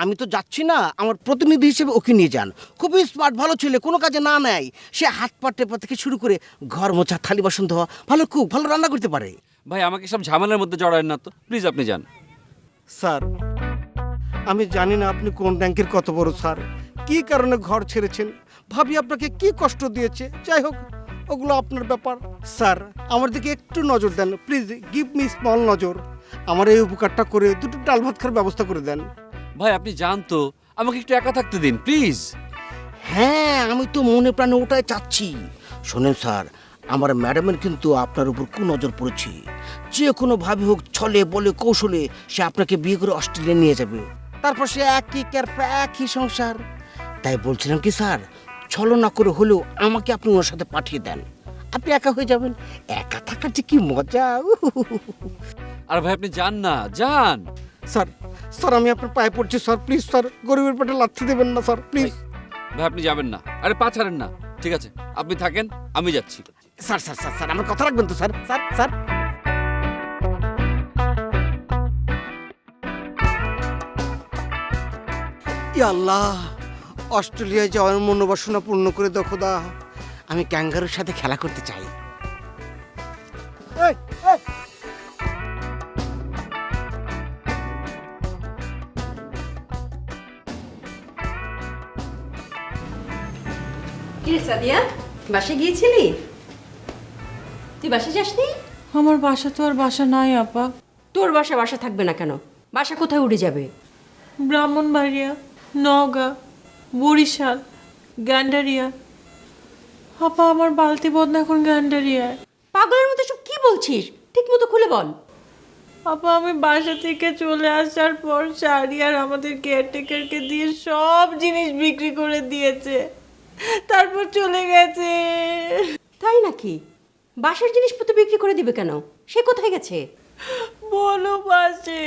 আমি তো যাচ্ছি না, আমার প্রতিনিধি হিসেবে ওকে নিয়ে যান। খুবই স্মার্ট, ভালো ছেলে, কোনো কাজে না নেয়। সে হাত পা টেপা থেকে শুরু করে ঘর মোছা, থালি বাসন ধোয়া, ভালো কুক, ভালো রান্না করতে পারে। ভাই, আমাকে সব ঝামেলার মধ্যে জড়ায়েন না তো, প্লিজ আপনি যান। স্যার, আমি জানি না আপনি কোন ব্যাংকের কত বড় স্যার, কি কারণে ঘর ছেড়েছেন, ভাবি আপনাকে কি কষ্ট দিয়েছে। যাই হোক, ওগুলো আপনার ব্যাপার। স্যার, আমার দিকে একটু নজর দেন প্লিজ, গিভ মি স্মল নজর। আমার এই উপকারটা করে দুটো ডাল ভাত খাওয়ার ব্যবস্থা করে দেন। ভাই, আপনি যান তো, আমাকে একটু একা থাকতে দিন প্লিজ। হ্যাঁ, আমি তো মনে প্রাণে ওটাই চাচ্ছি। শোনেন স্যার, আমার ম্যাডামের কিন্তু আপনার উপর নজর পড়েছে। যে কোনোভাবে হোক, ছলে বলে কৌশলে সে আপনাকে বিয়ে করে অস্ট্রেলিয়া নিয়ে যাবে। তারপর সে একই ক্যারপা, একই সংসার। তাই বলছিলাম কি স্যার, ছলনা করে হলেও আমাকে আপনি ওর সাথে পাঠিয়ে দেন। আপনি একা হয়ে যাবেন, একা থাকার যে কি মজা। আর ভাই, আপনি যান না, যান। স্যার, স্যার আমি আপনার পায়ে পড়ছি স্যার, প্লিজ স্যার, গরিবের পেটে লাথি দেবেন না স্যার, প্লিজ। ভাই, আপনি যাবেন না, আরে পা ছাড়েন না। ঠিক আছে, আপনি থাকেন, আমি যাচ্ছি। স্যার স্যার স্যার স্যার আমার কথা রাখবেন তো স্যার? স্যার স্যার আল্লাহ, অস্ট্রেলিয়ায় যাওয়ার মনোবাসনা পূর্ণ করে দাও খোদা। আমি ক্যাঙ্গারুর সাথে খেলা করতে চাই। কি রে সাদিয়া, বাসে গিয়েছিলি? তুই বাসে যাসনি? আমার বাসা তো আর বাসা নাই আপা। তোর বাসা থাকবে না কেন? বাসা কোথায় উড়ে যাবে? ব্রাহ্মণবাড়িয়া, নওগাঁ, বরিশাল, গ্যান্ডারিয়া। আপা, আমার বালতি বদনা এখন গ্যান্ডারিয়ায়। পাগলের মতো সব কি বলছিস? ঠিক মতো খুলে বল। আপা, আমি বাসা থেকে চলে আসার পর শাহরিয়ার আমাদের কেয়ারটেকারকে দিয়ে সব জিনিস বিক্রি করে দিয়েছে, তারপর চলে গেছে। তাই নাকি? বাসার জিনিসপত্র বিক্রি করে দিবে কেন? সে কোথায় গেছে? বনবাসে।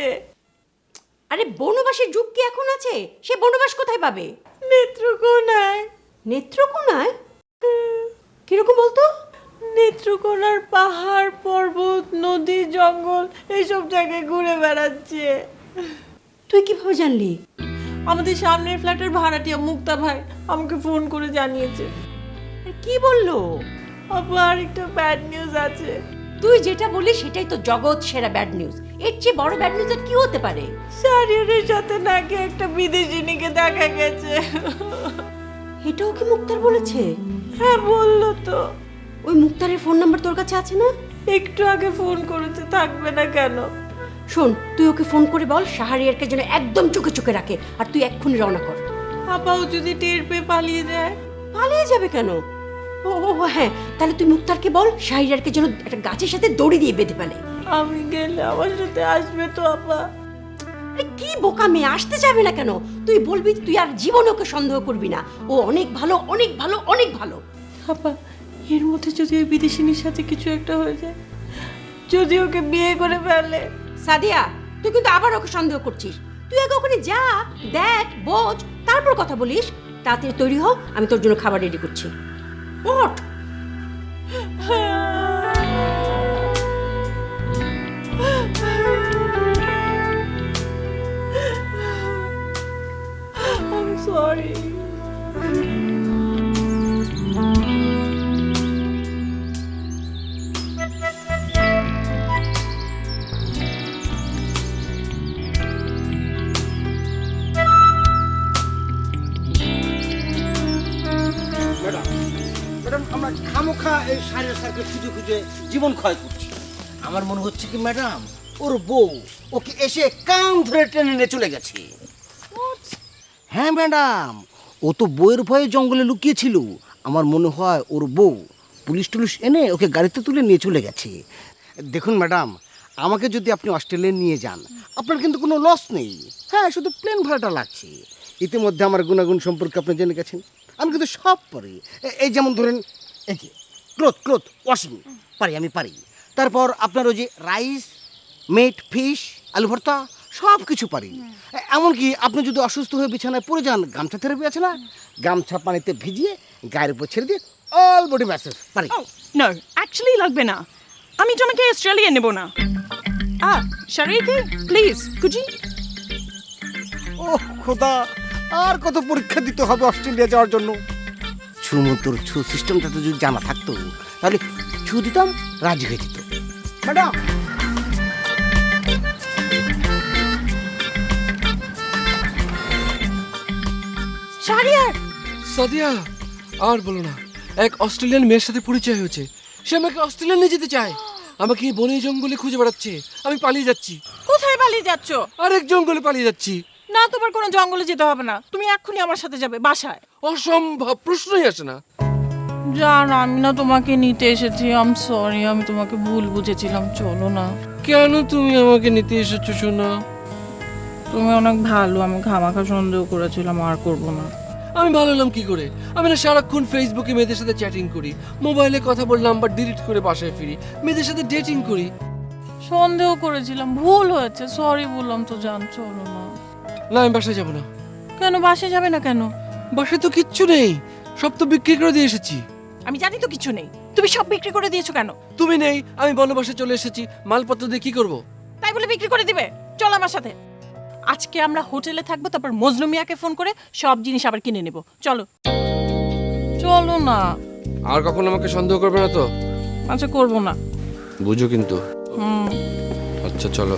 আরে বনবাসের যুগ কি এখন আছে? সে বনবাস কোথায় পাবে? নেত্রকোনায়। নেত্রকোনায়? কিরকম বলতো? নেত্রকোনার পাহাড় পর্বত নদী জঙ্গল এইসব জায়গায় ঘুরে বেড়াচ্ছে। তুই কিভাবে জানলি? আমাদের সামনের ফ্ল্যাটের ভাড়াটিয়া মুক্তা ভাই আমাকে ফোন করে জানিয়েছে। কি বললো? আপা, আর একটা ব্যাড নিউজ আছে। তুই যেটা বলিস সেটাই তো জগৎ সেরা ব্যাড নিউজ। এর চেয়ে বড় ব্যাড নিউজ আর কি হতে পারে? শাহরিয়ারের সাথে নাকি একটা বিদেশিনীকে দেখা গেছে। এটাও কি মুক্তার বলেছে? হ্যাঁ, বললো তো। ওই মুক্তারের ফোন নাম্বার তোর কাছে আছে না? একটু আগে ফোন করেছে, থাকবে না কেন? শোন, তুই ওকে ফোন করে বল শাহরিয়ারকে যেন একদম চোখে রাখে, আর তুই এক্ষুনি রওনা কর। আপাও যদি টের পেয়ে পালিয়ে যায়? পালিয়ে যাবে কেন? ও হ্যাঁ, তাহলে তুই মুক্তারকে বল শাহরিয়ারকে যেন একটা গাছের সাথে দড়ি দিয়ে বেঁধে ফেলে। আমি গেলে আমার সাথে আসবে তো আপা? আরে কি বোকা মেয়ে, আসতে যাবে না কেন? তুই বলবি তুই আর জীবনে ওকে সন্দেহ করবি না, ও অনেক ভালো, অনেক ভালো, অনেক ভালো। আপা, এর মধ্যে যদি ওই বিদেশিনীর সাথে কিছু একটা হয়ে যায়, যদি ওকে বিয়ে করে ফেলে? সাদিয়া, তুই কিন্তু আবার ওকে সন্দেহ করছিস। তুই আগে ওখানে যা, দেখ, বোঝ, তারপর কথা বলিস। তাড়াতাড়ি তৈরি হও, আমি তোর জন্য খাবার রেডি করছি। ওঠ। I'm sorry. ম্যাডাম, আমরা খামোখা এই সারের সারকে খুঁজে খুঁজে জীবন ক্ষয় করছি। আমার মনে হচ্ছে কি ম্যাডাম, ওর বউ ওকে এসে কান ধরে টেনে নিয়ে চলে গেছে। হ্যাঁ ম্যাডাম, ও তো বউয়ের ভয়ে জঙ্গলে লুকিয়েছিল। আমার মনে হয় ওর বউ পুলিশ টুলিশ এনে ওকে গাড়িতে তুলে নিয়ে চলে গেছে। দেখুন ম্যাডাম, আমাকে যদি আপনি অস্ট্রেলিয়া নিয়ে যান, আপনার কিন্তু কোনো লস নেই। হ্যাঁ, শুধু প্লেন ভাড়াটা লাগছে। ইতিমধ্যে আমার গুণাগুণ সম্পর্কে আপনি জেনে গেছেন। আমি কিন্তু সব পারি। এই যেমন ধরেন, এই যে ক্লোথ ওয়াশিং পারি, আমি পারি। তারপর আপনার ওই যে রাইস, মিট, ফিশ, আলু ভর্তা সব কিছু পারি। এমনকি আপনি যদি অসুস্থ হয়ে বিছানায় পড়ে যান, গামছা থেরাপি আছে না, গামছা পানিতে ভিজিয়ে গায়ের উপর ছেড়ে দিয়ে অল বডি ম্যাসেজ পারি। নো, অ্যাকচুয়ালি লাগবে না। আমি তোমাকে অস্ট্রেলিয়া নেব না। শারিকে প্লিজ, কুজি। ও খোদা, আর কত পরীক্ষা দিতে হবে অস্ট্রেলিয়া যাওয়ার জন্য। ছুমন্তর ছু সিস্টেমটা তো যদি জানা থাকতো, তাহলে ছু দিতাম, রাজি হয়ে যেত। ম্যাডাম, শাহরিয়ার, সাদিয়া, আর বলো না, এক অস্ট্রেলিয়ান মেয়ের সাথে পরিচয় হয়েছে। সে আমাকে অস্ট্রেলিয়া নিয়ে যেতে চায়। আমাকে এই বনে জঙ্গলে খুঁজে বেড়াচ্ছে। আমি পালিয়ে যাচ্ছি। কোথায় পালিয়ে যাচ্ছ? আরেক জঙ্গলে পালিয়ে যাচ্ছি। না, তোমার কোনো জঙ্গলে যেতে হবে না। তুমি এক্ষুনি আমার সাথে যাবে বাসায়। অসম্ভব, প্রশ্নই আসে না। জান, আমি না তোমাকে নিতে এসেছি। আম সরি, আমি তোমাকে ভুল বুঝেছিলাম। চলো না। কেন তুমি আমাকে নিতে এসেছো সোনা? তুমি অনেক ভালো, আমি খামাখা সন্দেহ করেছিলাম, আর করব না। আমি ভালো হলাম কি করে? আমি না সারাক্ষণ ফেসবুকে মেয়েদের সাথে চ্যাটিং করি, মোবাইলে কথা বলে নাম্বার ডিলিট করে বাসায় ফিরি, মেয়েদের সাথে ডেটিং করি। সন্দেহ করেছিলাম, ভুল হয়েছে, সরি বললাম তো জান। চলো না। না, আমি বাসায় যাবো না। কেন বাসে যাবে না কেন? বাসায় তো কিচ্ছু নেই, সব তো বিক্রি করে দিয়ে এসেছি। আমি জানি তো কিছু নেই। তুমি সব বিক্রি করে দিয়েছো কেন? তুমি নেই, আমি বনবাসে চলে এসেছি। মালপত্র দিয়ে কি করবো? তাই বলে বিক্রি করে দিবে? চলো আমার সাথে। আজকে আমরা হোটেলে থাকবো, তারপর মজনু মিয়াকে ফোন করে সব জিনিস আবার কিনে নেব। চলো চলো না। আর কখনো আমাকে সন্দেহ করবে না তো? আচ্ছা, করবো না। বুঝো কিন্তু। হুম। আচ্ছা, চলো।